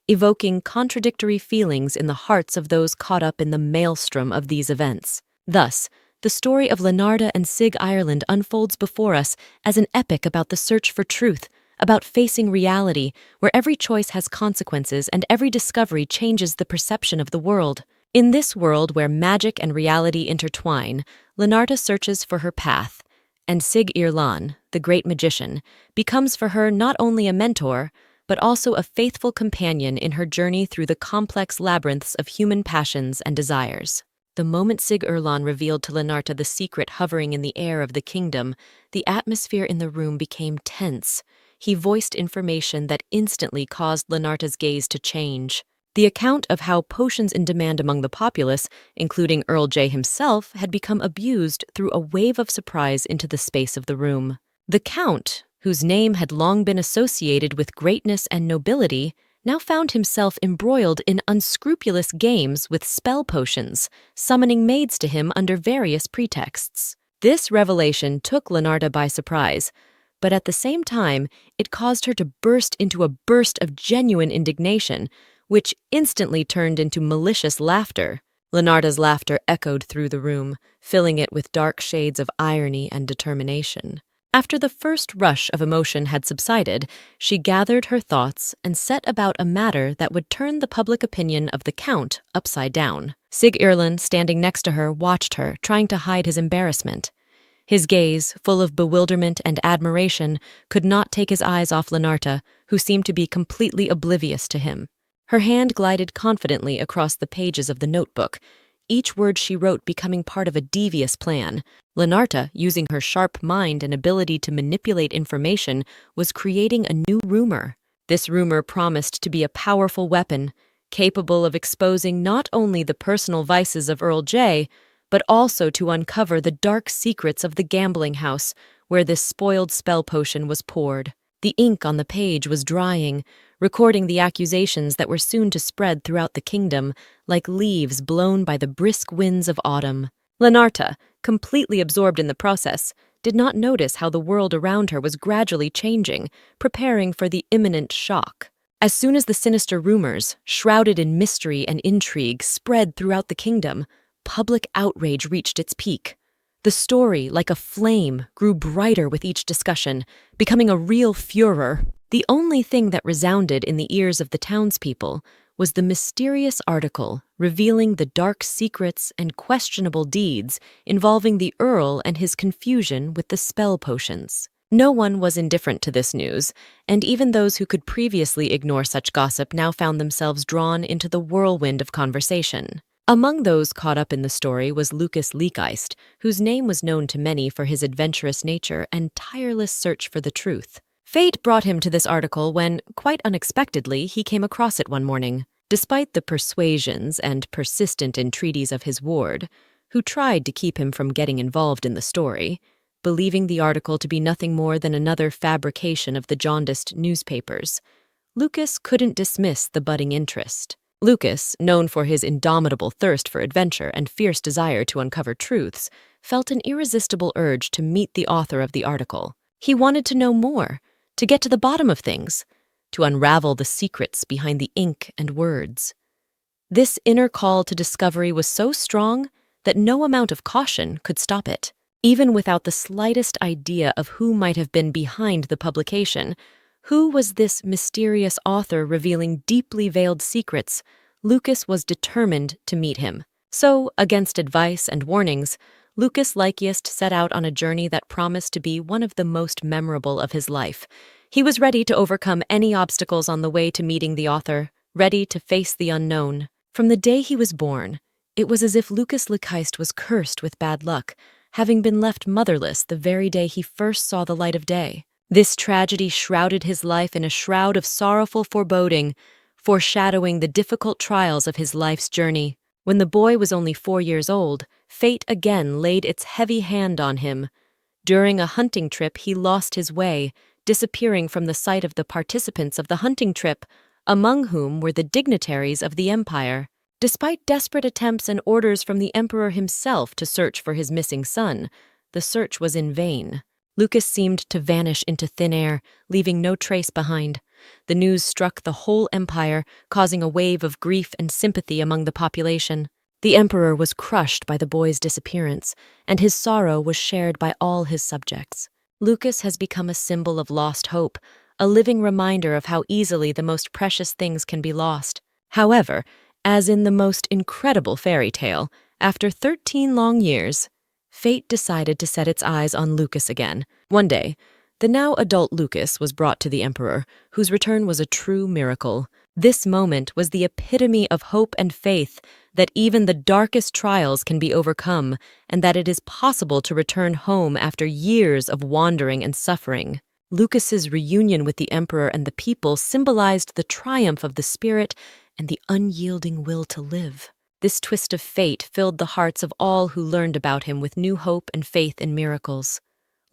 Speaker 1: evoking contradictory feelings in the hearts of those caught up in the maelstrom of these events. Thus, the story of Lenarta and Sig Ireland unfolds before us as an epic about the search for truth, about facing reality, where every choice has consequences and every discovery changes the perception of the world. In this world where magic and reality intertwine, Lenarta searches for her path, and Sig Irlan, the great magician, becomes for her not only a mentor, but also a faithful companion in her journey through the complex labyrinths of human passions and desires. The moment Sig Irlan revealed to Lenarta the secret hovering in the air of the kingdom, the atmosphere in the room became tense. He voiced information that instantly caused Lenarta's gaze to change. The account of how potions in demand among the populace, including Earl J himself, had become abused threw a wave of surprise into the space of the room. The Count, whose name had long been associated with greatness and nobility, now found himself embroiled in unscrupulous games with spell potions, summoning maids to him under various pretexts. This revelation took Lenarta by surprise, but at the same time, it caused her to burst into a burst of genuine indignation, which instantly turned into malicious laughter. Lenarta's laughter echoed through the room, filling it with dark shades of irony and determination. After the first rush of emotion had subsided, she gathered her thoughts and set about a matter that would turn the public opinion of the Count upside down. Sig Irlan, standing next to her, watched her, trying to hide his embarrassment. His gaze, full of bewilderment and admiration, could not take his eyes off Lenarta, who seemed to be completely oblivious to him. Her hand glided confidently across the pages of the notebook, each word she wrote becoming part of a devious plan. Lenarta, using her sharp mind and ability to manipulate information, was creating a new rumor. This rumor promised to be a powerful weapon, capable of exposing not only the personal vices of Earl J, but also to uncover the dark secrets of the gambling house where this spoiled spell potion was poured. The ink on the page was drying, recording the accusations that were soon to spread throughout the kingdom like leaves blown by the brisk winds of autumn. Lenarta, completely absorbed in the process, did not notice how the world around her was gradually changing, preparing for the imminent shock. As soon as the sinister rumors, shrouded in mystery and intrigue, spread throughout the kingdom, public outrage reached its peak. The story, like a flame, grew brighter with each discussion, becoming a real furor. The only thing that resounded in the ears of the townspeople was the mysterious article revealing the dark secrets and questionable deeds involving the Earl and his confusion with the spell potions. No one was indifferent to this news, and even those who could previously ignore such gossip now found themselves drawn into the whirlwind of conversation. Among those caught up in the story was Lucas Leakeist, whose name was known to many for his adventurous nature and tireless search for the truth. Fate brought him to this article when, quite unexpectedly, he came across it one morning. Despite the persuasions and persistent entreaties of his ward, who tried to keep him from getting involved in the story, believing the article to be nothing more than another fabrication of the jaundiced newspapers, Lucas couldn't dismiss the budding interest. Lucas, known for his indomitable thirst for adventure and fierce desire to uncover truths, felt an irresistible urge to meet the author of the article. He wanted to know more, to get to the bottom of things, to unravel the secrets behind the ink and words. This inner call to discovery was so strong that no amount of caution could stop it. Even without the slightest idea of who might have been behind the publication, who was this mysterious author revealing deeply veiled secrets, Lucas was determined to meet him. So, against advice and warnings, Lucas Leakeist set out on a journey that promised to be one of the most memorable of his life. He was ready to overcome any obstacles on the way to meeting the author, ready to face the unknown. From the day he was born, it was as if Lucas Leakeist was cursed with bad luck, having been left motherless the very day he first saw the light of day. This tragedy shrouded his life in a shroud of sorrowful foreboding, foreshadowing the difficult trials of his life's journey. When the boy was only 4 years old, fate again laid its heavy hand on him. During a hunting trip, he lost his way, disappearing from the sight of the participants of the hunting trip, among whom were the dignitaries of the empire. Despite desperate attempts and orders from the emperor himself to search for his missing son, the search was in vain. Lucas seemed to vanish into thin air, leaving no trace behind. The news struck the whole empire, causing a wave of grief and sympathy among the population. The emperor was crushed by the boy's disappearance, and his sorrow was shared by all his subjects. Lucas has become a symbol of lost hope, a living reminder of how easily the most precious things can be lost. However, as in the most incredible fairy tale, after 13 long years, fate decided to set its eyes on Lucas again. One day, the now adult Lucas was brought to the emperor, whose return was a true miracle. This moment was the epitome of hope and faith that even the darkest trials can be overcome and that it is possible to return home after years of wandering and suffering. Lucas's reunion with the emperor and the people symbolized the triumph of the spirit and the unyielding will to live. This twist of fate filled the hearts of all who learned about him with new hope and faith in miracles.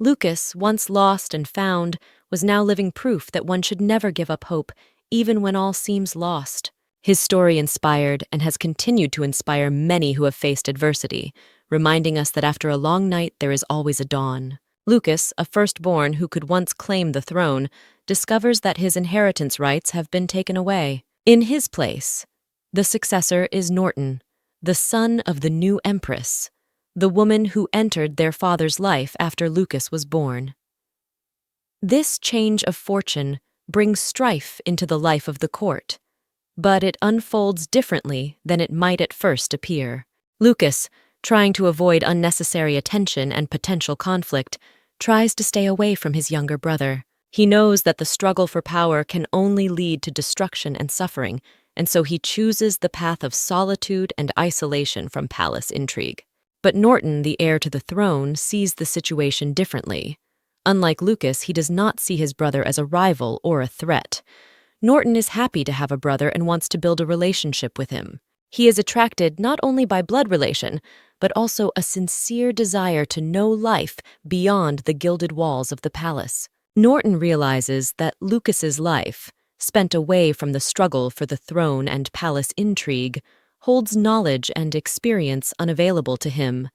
Speaker 1: Lucas, once lost and found, was now living proof that one should never give up hope, even when all seems lost. His story inspired and has continued to inspire many who have faced adversity, reminding us that after a long night there is always a dawn. Lucas, a firstborn who could once claim the throne, discovers that his inheritance rights have been taken away. In his place, the successor is Norton, the son of the new empress, the woman who entered their father's life after Lucas was born. This change of fortune brings strife into the life of the court, but it unfolds differently than it might at first appear. Lucas, trying to avoid unnecessary attention and potential conflict, tries to stay away from his younger brother. He knows that the struggle for power can only lead to destruction and suffering, and so he chooses the path of solitude and isolation from palace intrigue. But Norton, the heir to the throne, sees the situation differently. Unlike Lucas, he does not see his brother as a rival or a threat. Norton is happy to have a brother and wants to build a relationship with him. He is attracted not only by blood relation, but also a sincere desire to know life beyond the gilded walls of the palace. Norton realizes that Lucas's life, spent away from the struggle for the throne and palace intrigue, holds knowledge and experience unavailable to him.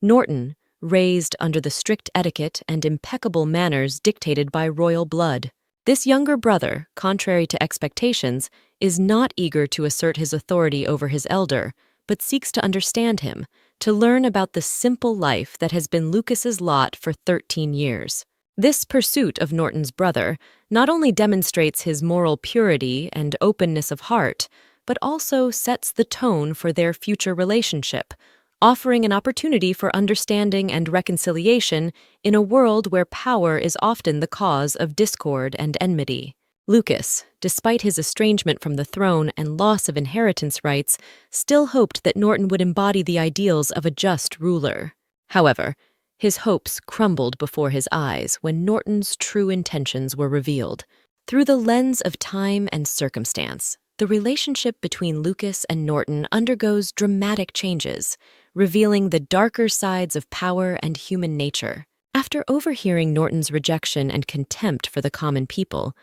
Speaker 1: Norton, raised under the strict etiquette and impeccable manners dictated by royal blood. This younger brother, contrary to expectations, is not eager to assert his authority over his elder, but seeks to understand him, to learn about the simple life that has been Lucas's lot for 13 years. This pursuit of Norton's brother not only demonstrates his moral purity and openness of heart, but also sets the tone for their future relationship, offering an opportunity for understanding and reconciliation in a world where power is often the cause of discord and enmity. Lucas, despite his estrangement from the throne and loss of inheritance rights, still hoped that Norton would embody the ideals of a just ruler. However, his hopes crumbled before his eyes when Norton's true intentions were revealed. Through the lens of time and circumstance, the relationship between Lucas and Norton undergoes dramatic changes, revealing the darker sides of power and human nature. After overhearing Norton's rejection and contempt for the common people,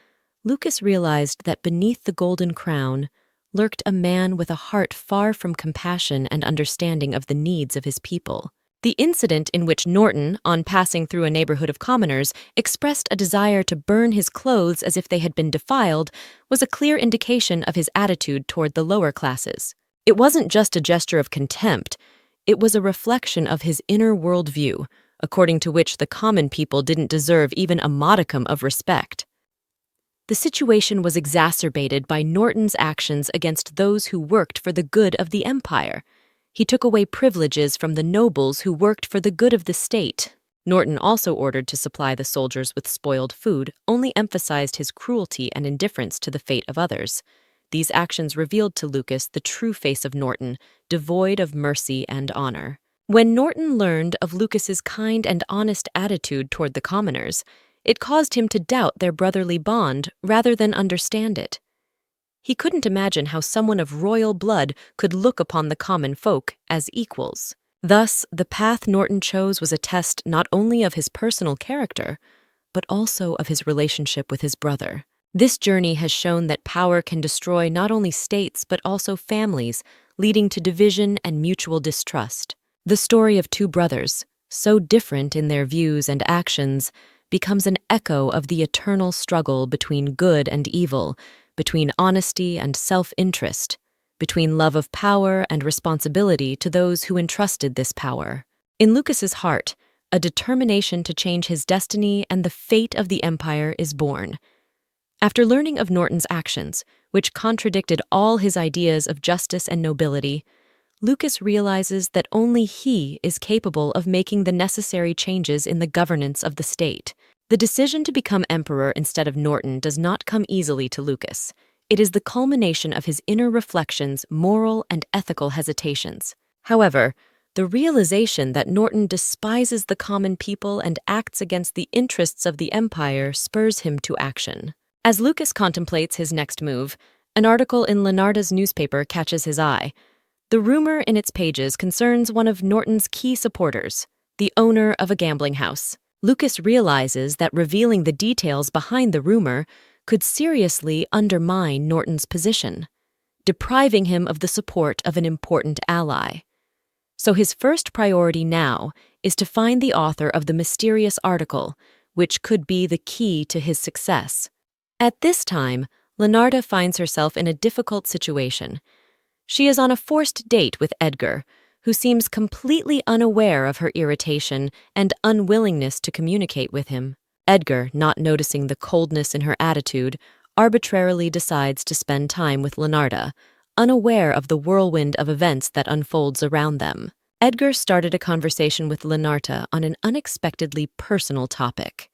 Speaker 1: Lucas realized that beneath the golden crown lurked a man with a heart far from compassion and understanding of the needs of his people. The incident in which Norton, on passing through a neighborhood of commoners, expressed a desire to burn his clothes as if they had been defiled was a clear indication of his attitude toward the lower classes. It wasn't just a gesture of contempt, it was a reflection of his inner worldview, according to which the common people didn't deserve even a modicum of respect. The situation was exacerbated by Norton's actions against those who worked for the good of the empire. He took away privileges from the nobles who worked for the good of the state. Norton, also ordered to supply the soldiers with spoiled food, only emphasized his cruelty and indifference to the fate of others. These actions revealed to Lucas the true face of Norton, devoid of mercy and honor. When Norton learned of Lucas's kind and honest attitude toward the commoners, it caused him to doubt their brotherly bond rather than understand it. He couldn't imagine how someone of royal blood could look upon the common folk as equals. Thus, the path Norton chose was a test not only of his personal character, but also of his relationship with his brother. This journey has shown that power can destroy not only states but also families, leading to division and mutual distrust. The story of two brothers, so different in their views and actions, becomes an echo of the eternal struggle between good and evil, between honesty and self-interest, between love of power and responsibility to those who entrusted this power. In Lucas's heart, a determination to change his destiny and the fate of the empire is born. After learning of Norton's actions, which contradicted all his ideas of justice and nobility, Lucas realizes that only he is capable of making the necessary changes in the governance of the state. The decision to become emperor instead of Norton does not come easily to Lucas. It is the culmination of his inner reflections, moral and ethical hesitations. However, the realization that Norton despises the common people and acts against the interests of the empire spurs him to action. As Lucas contemplates his next move, an article in Leonarda's newspaper catches his eye. The rumor in its pages concerns one of Norton's key supporters, the owner of a gambling house. Lucas realizes that revealing the details behind the rumor could seriously undermine Norton's position, depriving him of the support of an important ally. So his first priority now is to find the author of the mysterious article, which could be the key to his success. At this time, Leonarda finds herself in a difficult situation. She is on a forced date with Edgar, who seems completely unaware of her irritation and unwillingness to communicate with him. Edgar, not noticing the coldness in her attitude, arbitrarily decides to spend time with Leonarda, unaware of the whirlwind of events that unfolds around them. Edgar started a conversation with Leonarda on an unexpectedly personal topic.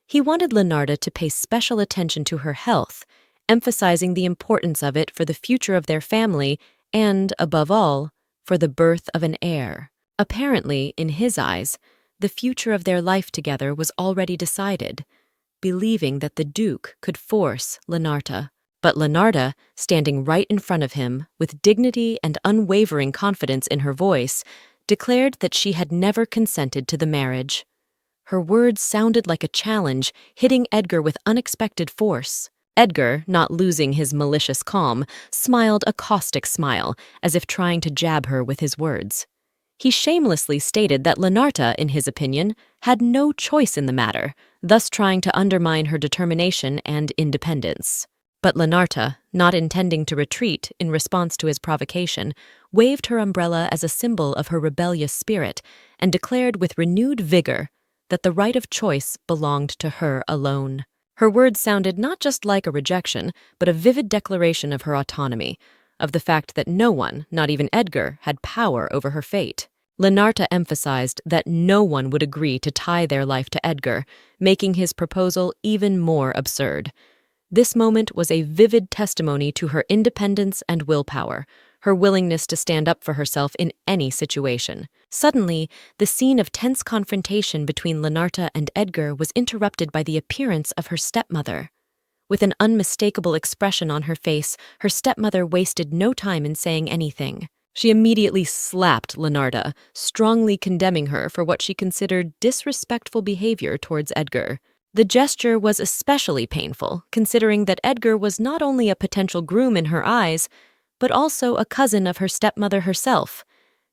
Speaker 1: He wanted Leonarda to pay special attention to her health, emphasizing the importance of it for the future of their family and, above all, for the birth of an heir. Apparently, in his eyes, the future of their life together was already decided, believing that the Duke could force Leonarda. But Leonarda, standing right in front of him, with dignity and unwavering confidence in her voice, declared that she had never consented to the marriage. Her words sounded like a challenge, hitting Edgar with unexpected force. Edgar, not losing his malicious calm, smiled a caustic smile, as if trying to jab her with his words. He shamelessly stated that Leonarda, in his opinion, had no choice in the matter, thus trying to undermine her determination and independence. But Leonarda, not intending to retreat in response to his provocation, waved her umbrella as a symbol of her rebellious spirit and declared with renewed vigor that the right of choice belonged to her alone. Her words sounded not just like a rejection, but a vivid declaration of her autonomy, of the fact that no one, not even Edgar, had power over her fate. Leonarda emphasized that no one would agree to tie their life to Edgar, making his proposal even more absurd. This moment was a vivid testimony to her independence and willpower, her willingness to stand up for herself in any situation. Suddenly, the scene of tense confrontation between Leonarda and Edgar was interrupted by the appearance of her stepmother. With an unmistakable expression on her face, her stepmother wasted no time in saying anything. She immediately slapped Leonarda, strongly condemning her for what she considered disrespectful behavior towards Edgar. The gesture was especially painful, considering that Edgar was not only a potential groom in her eyes, but also a cousin of her stepmother herself,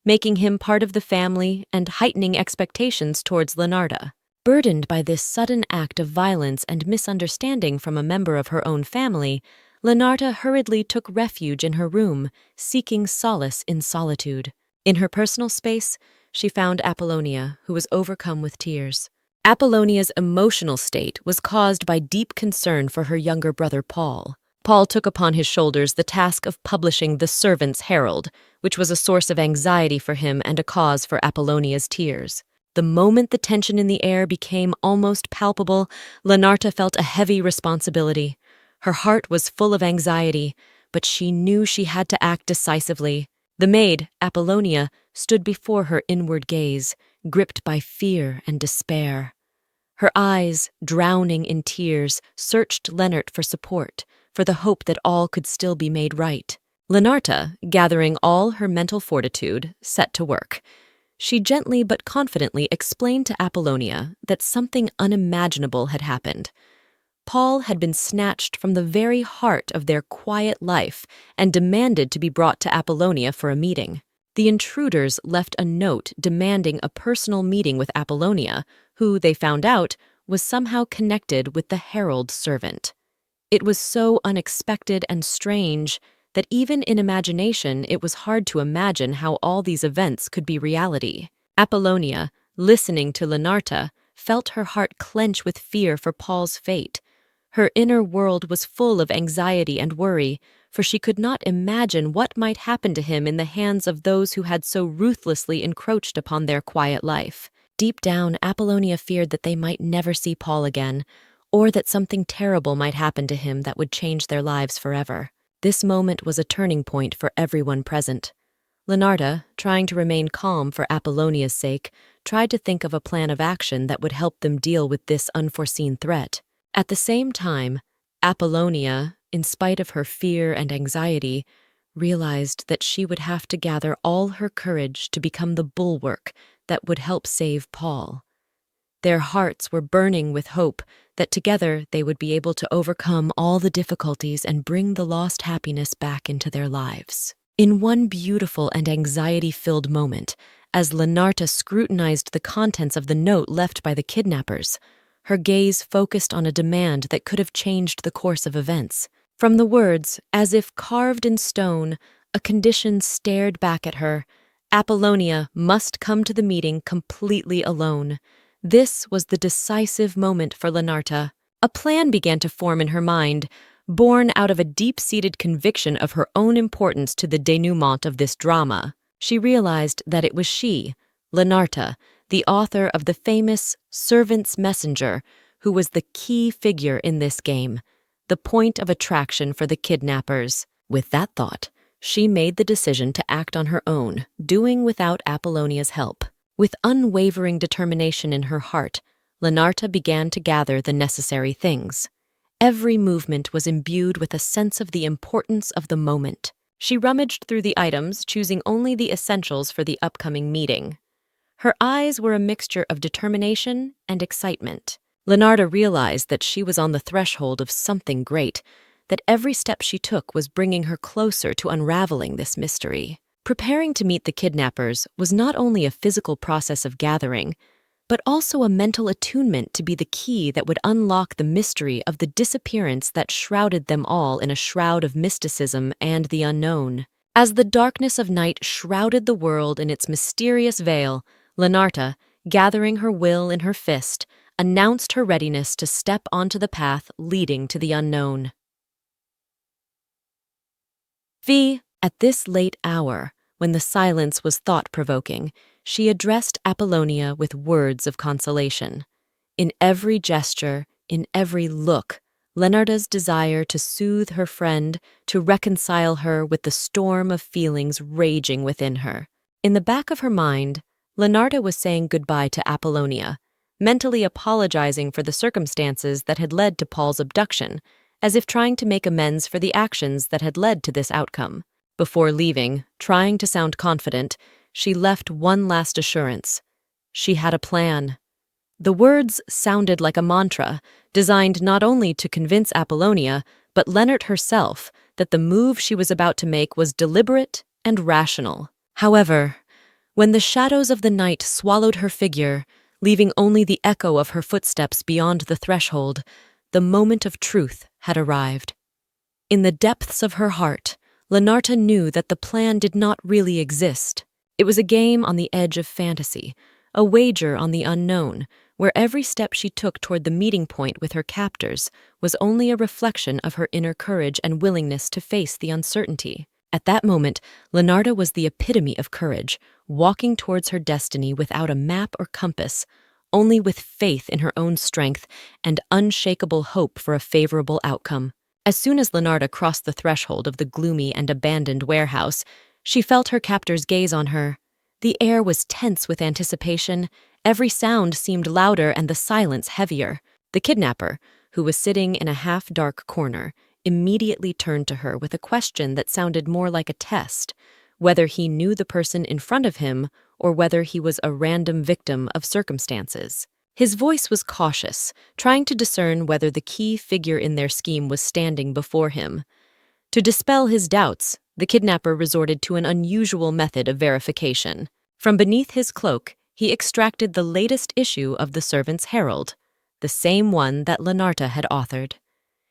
Speaker 1: making him part of the family and heightening expectations towards Leonarda. Burdened by this sudden act of violence and misunderstanding from a member of her own family, Leonarda hurriedly took refuge in her room, seeking solace in solitude. In her personal space, she found Apollonia, who was overcome with tears. Apollonia's emotional state was caused by deep concern for her younger brother Paul. Paul took upon his shoulders the task of publishing the Servant's Herald, which was a source of anxiety for him and a cause for Apollonia's tears. The moment the tension in the air became almost palpable, Leonarda felt a heavy responsibility. Her heart was full of anxiety, but she knew she had to act decisively. The maid, Apollonia, stood before her inward gaze, gripped by fear and despair. Her eyes, drowning in tears, searched Leonard for support, for the hope that all could still be made right. Leonarda, gathering all her mental fortitude, set to work. She gently but confidently explained to Apollonia that something unimaginable had happened. Paul had been snatched from the very heart of their quiet life and demanded to be brought to Apollonia for a meeting. The intruders left a note demanding a personal meeting with Apollonia, who, they found out, was somehow connected with the herald servant. It was so unexpected and strange that even in imagination it was hard to imagine how all these events could be reality. Apollonia, listening to Leonarda, felt her heart clench with fear for Paul's fate. Her inner world was full of anxiety and worry, for she could not imagine what might happen to him in the hands of those who had so ruthlessly encroached upon their quiet life. Deep down, Apollonia feared that they might never see Paul again, or that something terrible might happen to him that would change their lives forever. This moment was a turning point for everyone present. Leonarda, trying to remain calm for Apollonia's sake, tried to think of a plan of action that would help them deal with this unforeseen threat. At the same time, Apollonia, in spite of her fear and anxiety, realized that she would have to gather all her courage to become the bulwark that would help save Paul. Their hearts were burning with hope that together they would be able to overcome all the difficulties and bring the lost happiness back into their lives. In one beautiful and anxiety-filled moment, as Lenarta scrutinized the contents of the note left by the kidnappers, her gaze focused on a demand that could have changed the course of events. From the words, as if carved in stone, a condition stared back at her. Apollonia must come to the meeting completely alone. This was the decisive moment for Lenarta. A plan began to form in her mind, born out of a deep-seated conviction of her own importance to the denouement of this drama. She realized that it was she, Lenarta, the author of the famous Servant's Messenger, who was the key figure in this game, the point of attraction for the kidnappers. With that thought, she made the decision to act on her own, doing without Apollonia's help. With unwavering determination in her heart, Lenarta began to gather the necessary things. Every movement was imbued with a sense of the importance of the moment. She rummaged through the items, choosing only the essentials for the upcoming meeting. Her eyes were a mixture of determination and excitement. Lenarta realized that she was on the threshold of something great, that every step she took was bringing her closer to unraveling this mystery. Preparing to meet the kidnappers was not only a physical process of gathering, but also a mental attunement to be the key that would unlock the mystery of the disappearance that shrouded them all in a shroud of mysticism and the unknown. As the darkness of night shrouded the world in its mysterious veil, Lenarta, gathering her will in her fist, announced her readiness to step onto the path leading to the unknown. At this late hour, when the silence was thought-provoking, she addressed Apollonia with words of consolation. In every gesture, in every look, Lenarta's desire to soothe her friend, to reconcile her with the storm of feelings raging within her. In the back of her mind, Lenarta was saying goodbye to Apollonia, mentally apologizing for the circumstances that had led to Paul's abduction, as if trying to make amends for the actions that had led to this outcome. Before leaving, trying to sound confident, she left one last assurance. She had a plan. The words sounded like a mantra, designed not only to convince Apollonia, but Lennart herself, that the move she was about to make was deliberate and rational. However, when the shadows of the night swallowed her figure, leaving only the echo of her footsteps beyond the threshold, the moment of truth had arrived. In the depths of her heart, Lenarta knew that the plan did not really exist. It was a game on the edge of fantasy, a wager on the unknown, where every step she took toward the meeting point with her captors was only a reflection of her inner courage and willingness to face the uncertainty. At that moment, Lenarta was the epitome of courage, walking towards her destiny without a map or compass, only with faith in her own strength and unshakable hope for a favorable outcome. As soon as Lenarta crossed the threshold of the gloomy and abandoned warehouse, she felt her captor's gaze on her. The air was tense with anticipation, every sound seemed louder and the silence heavier. The kidnapper, who was sitting in a half-dark corner, immediately turned to her with a question that sounded more like a test, whether he knew the person in front of him or whether he was a random victim of circumstances. His voice was cautious, trying to discern whether the key figure in their scheme was standing before him. To dispel his doubts, the kidnapper resorted to an unusual method of verification. From beneath his cloak, he extracted the latest issue of the Servant's Herald, the same one that Lenarta had authored.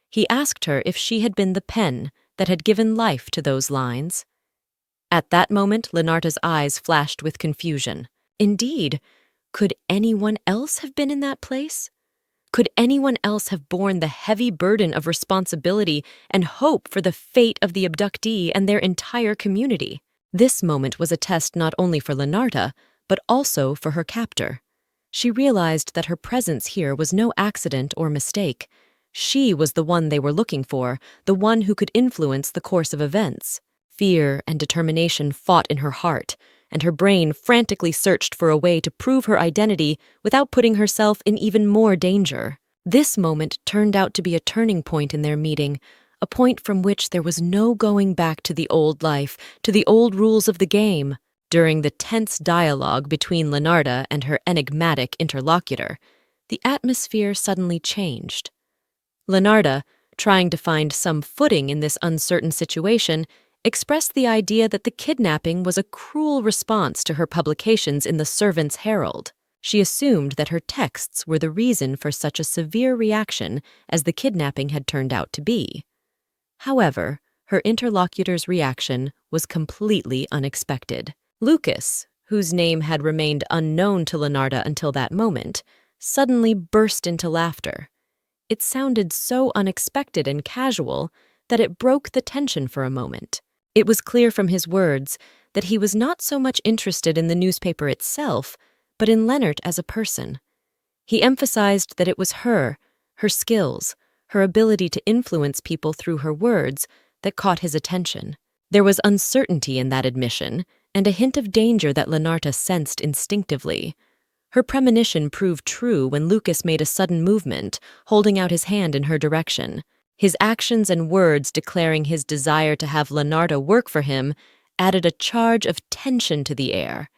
Speaker 1: He asked her if she had been the pen that had given life to those lines. At that moment, Lenarta's eyes flashed with confusion. Indeed, could anyone else have been in that place? Could anyone else have borne the heavy burden of responsibility and hope for the fate of the abductee and their entire community? This moment was a test not only for Lenarta, but also for her captor. She realized that her presence here was no accident or mistake. She was the one they were looking for, the one who could influence the course of events. Fear and determination fought in her heart, and her brain frantically searched for a way to prove her identity without putting herself in even more danger. This moment turned out to be a turning point in their meeting, a point from which there was no going back to the old life, to the old rules of the game. During the tense dialogue between Lenarta and her enigmatic interlocutor, the atmosphere suddenly changed. Lenarta, trying to find some footing in this uncertain situation, expressed the idea that the kidnapping was a cruel response to her publications in the Servant's Herald. She assumed that her texts were the reason for such a severe reaction as the kidnapping had turned out to be. However, her interlocutor's reaction was completely unexpected. Lucas, whose name had remained unknown to Lenarta until that moment, suddenly burst into laughter. It sounded so unexpected and casual that it broke the tension for a moment. It was clear from his words that he was not so much interested in the newspaper itself, but in Leonard as a person. He emphasized that it was her skills, her ability to influence people through her words that caught his attention. There was uncertainty in that admission, and a hint of danger that Lenarta sensed instinctively. Her premonition proved true when Lucas made a sudden movement, holding out his hand in her direction. His actions and words declaring his desire to have Lenarta work for him added a charge of tension to the air.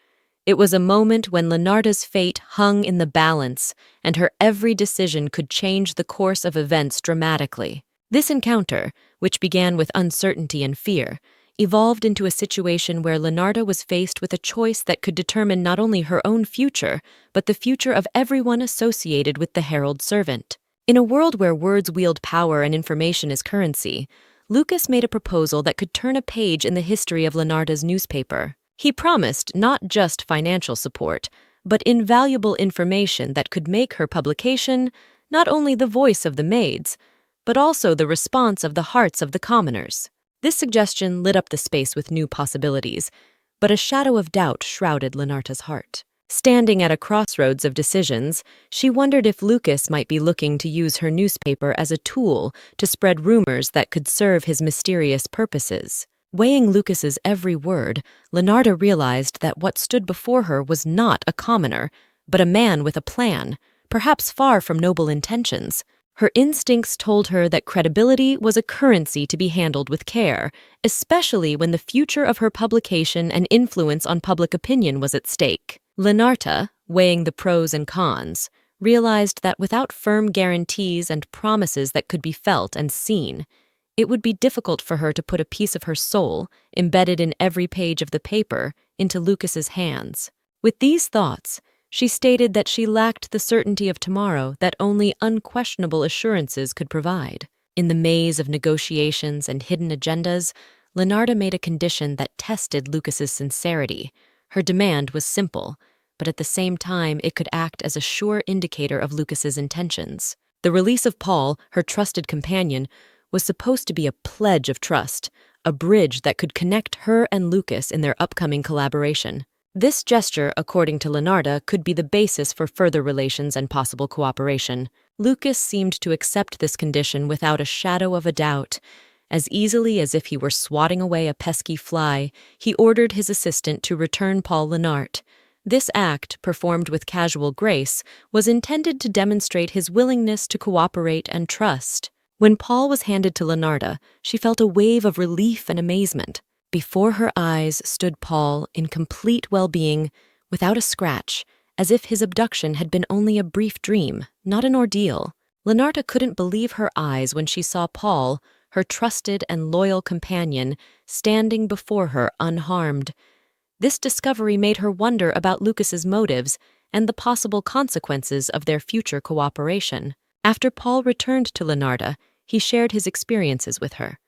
Speaker 1: It was a moment when Lenarta's fate hung in the balance, and her every decision could change the course of events dramatically. This encounter, which began with uncertainty and fear, evolved into a situation where Lenarta was faced with a choice that could determine not only her own future, but the future of everyone associated with the Herald Servant. In a world where words wield power and information as currency, Lucas made a proposal that could turn a page in the history of Lenarta's newspaper. He promised not just financial support, but invaluable information that could make her publication not only the voice of the maids, but also the response of the hearts of the commoners. This suggestion lit up the space with new possibilities, but a shadow of doubt shrouded Lenarta's heart. Standing at a crossroads of decisions, she wondered if Lucas might be looking to use her newspaper as a tool to spread rumors that could serve his mysterious purposes. Weighing Lucas's every word, Lenarta realized that what stood before her was not a commoner, but a man with a plan, perhaps far from noble intentions. Her instincts told her that credibility was a currency to be handled with care, especially when the future of her publication and influence on public opinion was at stake. Lenarta, weighing the pros and cons, realized that without firm guarantees and promises that could be felt and seen, it would be difficult for her to put a piece of her soul, embedded in every page of the paper, into Lucas's hands. With these thoughts, she stated that she lacked the certainty of tomorrow that only unquestionable assurances could provide. In the maze of negotiations and hidden agendas, Lenarta made a condition that tested Lucas's sincerity. Her demand was simple, but at the same time it could act as a sure indicator of Lucas's intentions. The release of Paul, her trusted companion, was supposed to be a pledge of trust, a bridge that could connect her and Lucas in their upcoming collaboration. This gesture, according to Lenarta, could be the basis for further relations and possible cooperation. Lucas seemed to accept this condition without a shadow of a doubt. As easily as if he were swatting away a pesky fly, he ordered his assistant to return Paul Lenart. This act, performed with casual grace, was intended to demonstrate his willingness to cooperate and trust. When Paul was handed to Lenarta, she felt a wave of relief and amazement. Before her eyes stood Paul in complete well-being, without a scratch, as if his abduction had been only a brief dream, not an ordeal. Lenarta couldn't believe her eyes when she saw Paul, her trusted and loyal companion, standing before her unharmed. This discovery made her wonder about Lucas's motives and the possible consequences of their future cooperation. After Paul returned to Lenarta, he shared his experiences with her.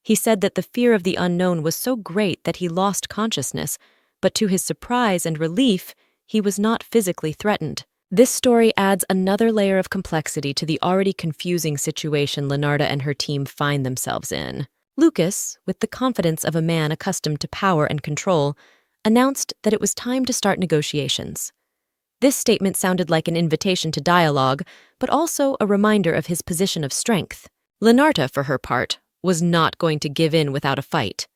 Speaker 1: He said that the fear of the unknown was so great that he lost consciousness, but to his surprise and relief, he was not physically threatened. This story adds another layer of complexity to the already confusing situation Leonarda and her team find themselves in. Lucas, with the confidence of a man accustomed to power and control, announced that it was time to start negotiations. This statement sounded like an invitation to dialogue, but also a reminder of his position of strength. Leonarda, for her part, was not going to give in without a fight.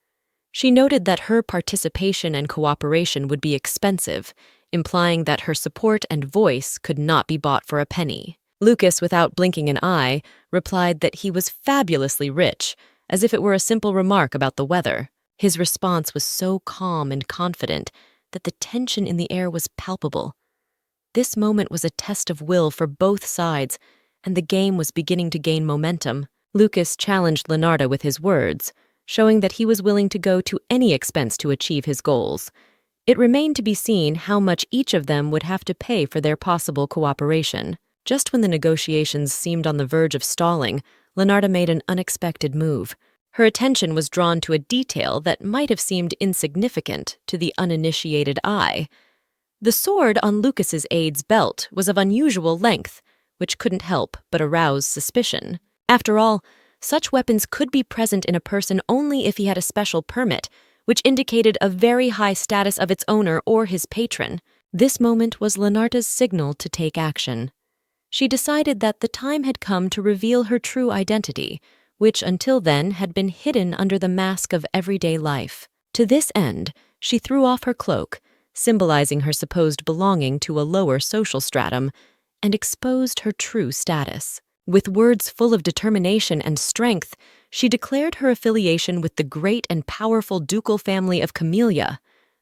Speaker 1: She noted that her participation and cooperation would be expensive, implying that her support and voice could not be bought for a penny. Lucas, without blinking an eye, replied that he was fabulously rich, as if it were a simple remark about the weather. His response was so calm and confident that the tension in the air was palpable. This moment was a test of will for both sides, and the game was beginning to gain momentum. Lucas challenged Leonarda with his words, showing that he was willing to go to any expense to achieve his goals. It remained to be seen how much each of them would have to pay for their possible cooperation. Just when the negotiations seemed on the verge of stalling, Leonarda made an unexpected move. Her attention was drawn to a detail that might have seemed insignificant to the uninitiated eye. The sword on Lucas's aide's belt was of unusual length, which couldn't help but arouse suspicion. After all, such weapons could be present in a person only if he had a special permit, which indicated a very high status of its owner or his patron. This moment was Leonarda's signal to take action. She decided that the time had come to reveal her true identity, which until then had been hidden under the mask of everyday life. To this end, she threw off her cloak, symbolizing her supposed belonging to a lower social stratum, and exposed her true status. With words full of determination and strength, she declared her affiliation with the great and powerful ducal family of Camellia,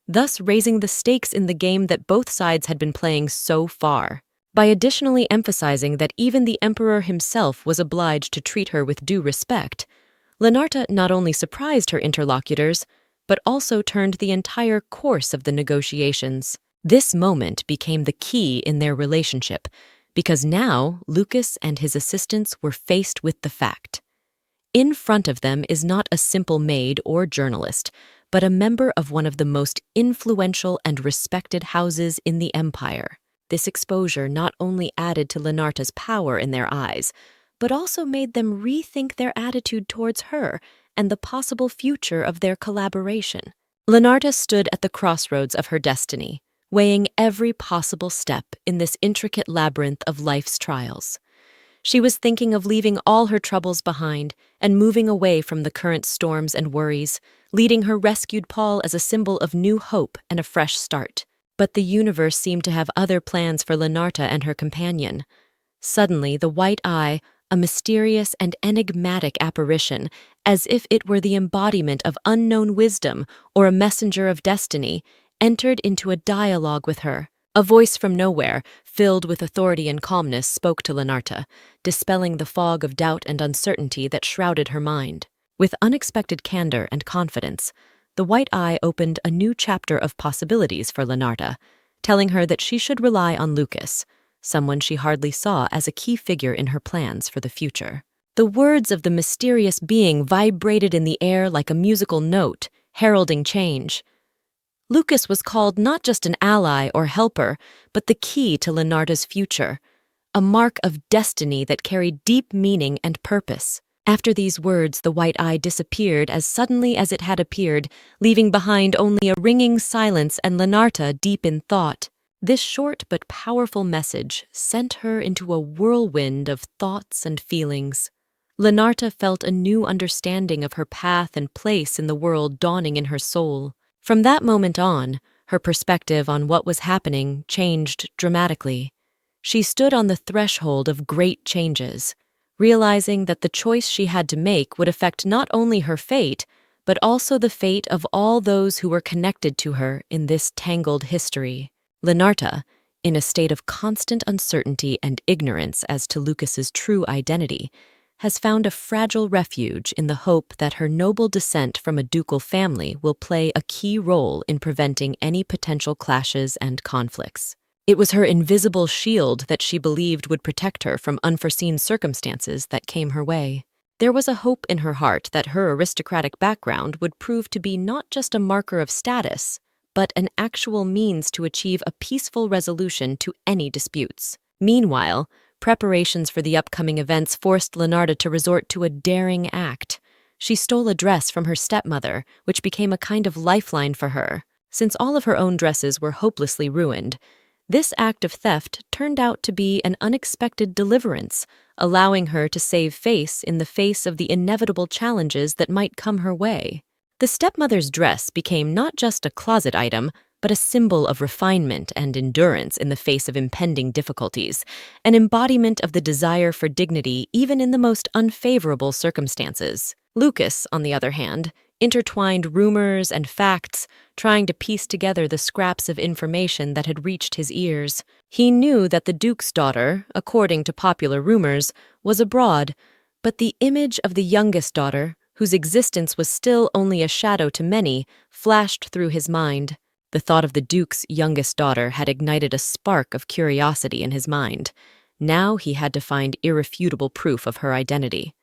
Speaker 1: thus raising the stakes in the game that both sides had been playing so far. By additionally emphasizing that even the emperor himself was obliged to treat her with due respect, Leonarda not only surprised her interlocutors, but also turned the entire course of the negotiations. This moment became the key in their relationship, because now Lucas and his assistants were faced with the fact. In front of them is not a simple maid or journalist, but a member of one of the most influential and respected houses in the empire. This exposure not only added to Leonarda's power in their eyes, but also made them rethink their attitude towards her and the possible future of their collaboration. Leonarda stood at the crossroads of her destiny, weighing every possible step in this intricate labyrinth of life's trials. She was thinking of leaving all her troubles behind and moving away from the current storms and worries, leading her rescued Paul as a symbol of new hope and a fresh start. But the universe seemed to have other plans for Leonarda and her companion. Suddenly, the white eye, a mysterious and enigmatic apparition, as if it were the embodiment of unknown wisdom or a messenger of destiny, entered into a dialogue with her. A voice from nowhere, filled with authority and calmness, spoke to Leonarda, dispelling the fog of doubt and uncertainty that shrouded her mind. With unexpected candor and confidence, the white eye opened a new chapter of possibilities for Leonarda, telling her that she should rely on Lucas, someone she hardly saw as a key figure in her plans for the future. The words of the mysterious being vibrated in the air like a musical note, heralding change. Lucas was called not just an ally or helper, but the key to Leonarda's future, a mark of destiny that carried deep meaning and purpose. After these words, the white eye disappeared as suddenly as it had appeared, leaving behind only a ringing silence and Leonarda deep in thought. This short but powerful message sent her into a whirlwind of thoughts and feelings. Leonarda felt a new understanding of her path and place in the world dawning in her soul. From that moment on, her perspective on what was happening changed dramatically. She stood on the threshold of great changes, realizing that the choice she had to make would affect not only her fate, but also the fate of all those who were connected to her in this tangled history. Leonarda, in a state of constant uncertainty and ignorance as to Lucas's true identity, has found a fragile refuge in the hope that her noble descent from a ducal family will play a key role in preventing any potential clashes and conflicts. It was her invisible shield that she believed would protect her from unforeseen circumstances that came her way. There was a hope in her heart that her aristocratic background would prove to be not just a marker of status, but an actual means to achieve a peaceful resolution to any disputes. Meanwhile, preparations for the upcoming events forced Leonarda to resort to a daring act. She stole a dress from her stepmother, which became a kind of lifeline for her. Since all of her own dresses were hopelessly ruined, this act of theft turned out to be an unexpected deliverance, allowing her to save face in the face of the inevitable challenges that might come her way. The stepmother's dress became not just a closet item, but a symbol of refinement and endurance in the face of impending difficulties, an embodiment of the desire for dignity even in the most unfavorable circumstances. Lucas, on the other hand, intertwined rumors and facts, trying to piece together the scraps of information that had reached his ears. He knew that the Duke's daughter, according to popular rumors, was abroad, but the image of the youngest daughter, whose existence was still only a shadow to many, flashed through his mind. The thought of the Duke's youngest daughter had ignited a spark of curiosity in his mind. Now he had to find irrefutable proof of her identity.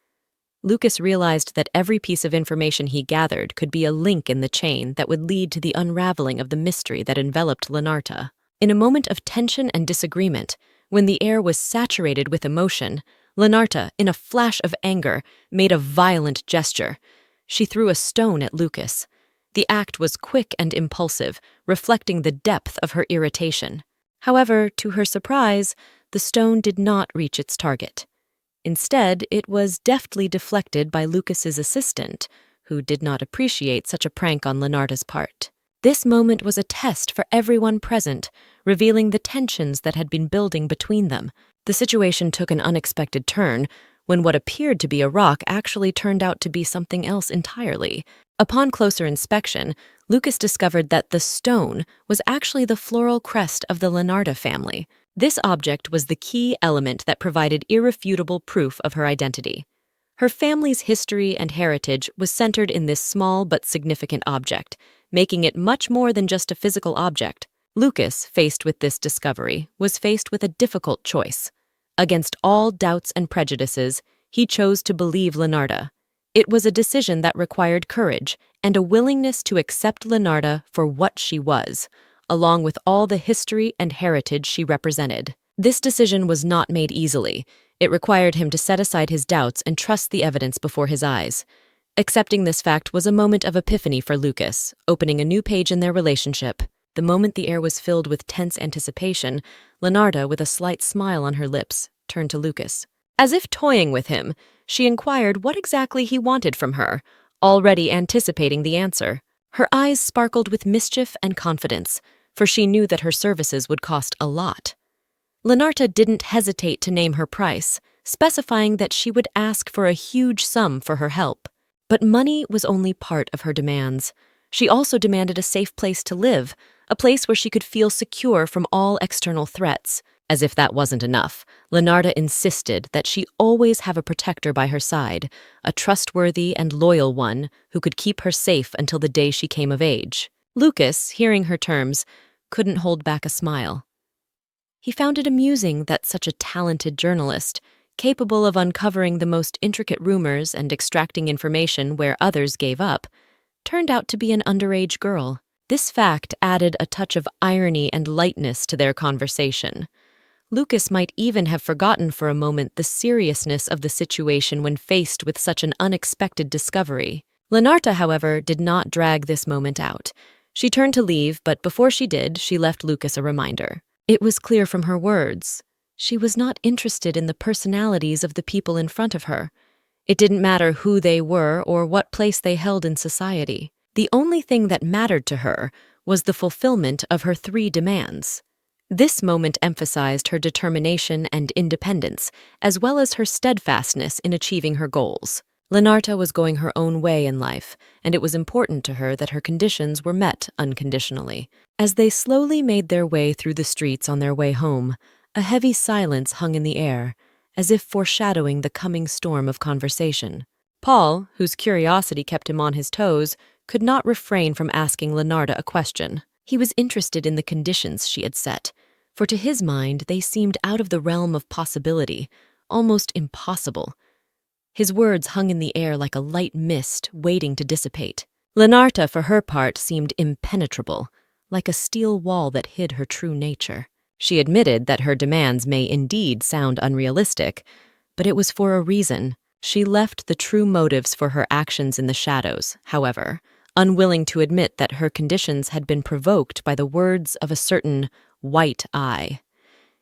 Speaker 1: Lucas realized that every piece of information he gathered could be a link in the chain that would lead to the unraveling of the mystery that enveloped Leonarda. In a moment of tension and disagreement, when the air was saturated with emotion, Leonarda, in a flash of anger, made a violent gesture. She threw a stone at Lucas. The act was quick and impulsive, reflecting the depth of her irritation. However, to her surprise, the stone did not reach its target. Instead, it was deftly deflected by Lucas's assistant, who did not appreciate such a prank on Leonarda's part. This moment was a test for everyone present, revealing the tensions that had been building between them. The situation took an unexpected turn when what appeared to be a rock actually turned out to be something else entirely. Upon closer inspection, Lucas discovered that the stone was actually the floral crest of the Leonarda family. This object was the key element that provided irrefutable proof of her identity. Her family's history and heritage was centered in this small but significant object, making it much more than just a physical object. Lucas, faced with this discovery, was faced with a difficult choice. Against all doubts and prejudices, he chose to believe Leonarda. It was a decision that required courage and a willingness to accept Leonarda for what she was, along with all the history and heritage she represented. This decision was not made easily. It required him to set aside his doubts and trust the evidence before his eyes. Accepting this fact was a moment of epiphany for Lucas, opening a new page in their relationship. The moment the air was filled with tense anticipation, Leonarda, with a slight smile on her lips, turned to Lucas. As if toying with him, she inquired what exactly he wanted from her, already anticipating the answer. Her eyes sparkled with mischief and confidence, for she knew that her services would cost a lot. Leonarda didn't hesitate to name her price, specifying that she would ask for a huge sum for her help. But money was only part of her demands. She also demanded a safe place to live, a place where she could feel secure from all external threats. As if that wasn't enough, Leonarda insisted that she always have a protector by her side, a trustworthy and loyal one who could keep her safe until the day she came of age. Lucas, hearing her terms, couldn't hold back a smile. He found it amusing that such a talented journalist, capable of uncovering the most intricate rumors and extracting information where others gave up, turned out to be an underage girl. This fact added a touch of irony and lightness to their conversation. Lucas might even have forgotten for a moment the seriousness of the situation when faced with such an unexpected discovery. Leonarda, however, did not drag this moment out. She turned to leave, but before she did, she left Lucas a reminder. It was clear from her words. She was not interested in the personalities of the people in front of her. It didn't matter who they were or what place they held in society. The only thing that mattered to her was the fulfillment of her 3 demands. This moment emphasized her determination and independence, as well as her steadfastness in achieving her goals. Leonarda was going her own way in life, and it was important to her that her conditions were met unconditionally. As they slowly made their way through the streets on their way home, a heavy silence hung in the air, as if foreshadowing the coming storm of conversation. Paul, whose curiosity kept him on his toes, could not refrain from asking Leonarda a question. He was interested in the conditions she had set, for to his mind they seemed out of the realm of possibility, almost impossible. His words hung in the air like a light mist waiting to dissipate. Leonarda, for her part, seemed impenetrable. like a steel wall that hid her true nature. She admitted that her demands may indeed sound unrealistic, but it was for a reason. She left the true motives for her actions in the shadows, however, unwilling to admit that her conditions had been provoked by the words of a certain white eye.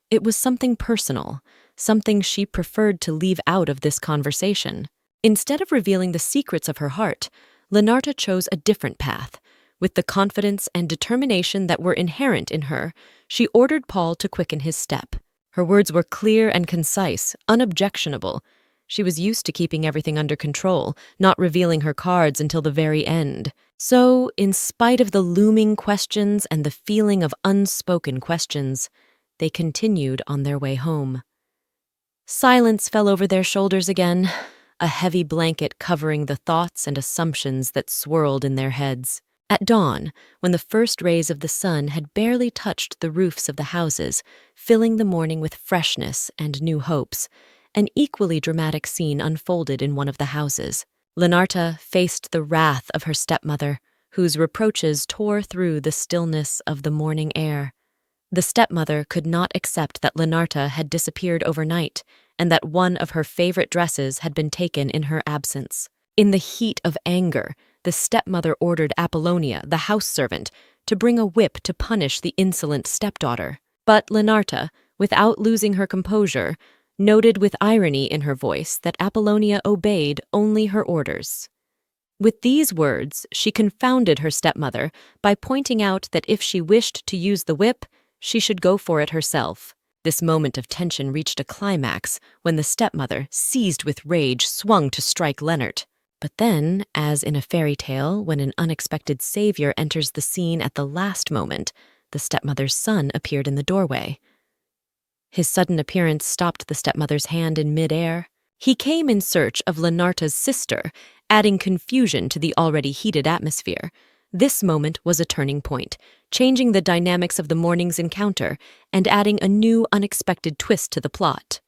Speaker 1: It was something personal, something she preferred to leave out of this conversation. Instead of revealing the secrets of her heart, Lenarta chose a different path. With the confidence and determination that were inherent in her, she ordered Paul to quicken his step. Her words were clear and concise, unobjectionable. She was used to keeping everything under control, not revealing her cards until the very end. So, in spite of the looming questions and the feeling of unspoken questions, they continued on their way home. Silence fell over their shoulders again, a heavy blanket covering the thoughts and assumptions that swirled in their heads. At dawn, when the first rays of the sun had barely touched the roofs of the houses, filling the morning with freshness and new hopes, an equally dramatic scene unfolded in one of the houses. Lenarta faced the wrath of her stepmother, whose reproaches tore through the stillness of the morning air. The stepmother could not accept that Lenarta had disappeared overnight and that one of her favorite dresses had been taken in her absence. In the heat of anger, the stepmother ordered Apollonia, the house servant, to bring a whip to punish the insolent stepdaughter. But Lenarta, without losing her composure, noted with irony in her voice that Apollonia obeyed only her orders. With these words, she confounded her stepmother by pointing out that if she wished to use the whip, she should go for it herself. This moment of tension reached a climax when the stepmother, seized with rage, swung to strike Leonard. But then, as in a fairy tale, when an unexpected savior enters the scene at the last moment, the stepmother's son appeared in the doorway. His sudden appearance stopped the stepmother's hand in midair. He came in search of Lenarta's sister, adding confusion to the already heated atmosphere. This moment was a turning point, changing the dynamics of the morning's encounter and adding a new, unexpected twist to the plot.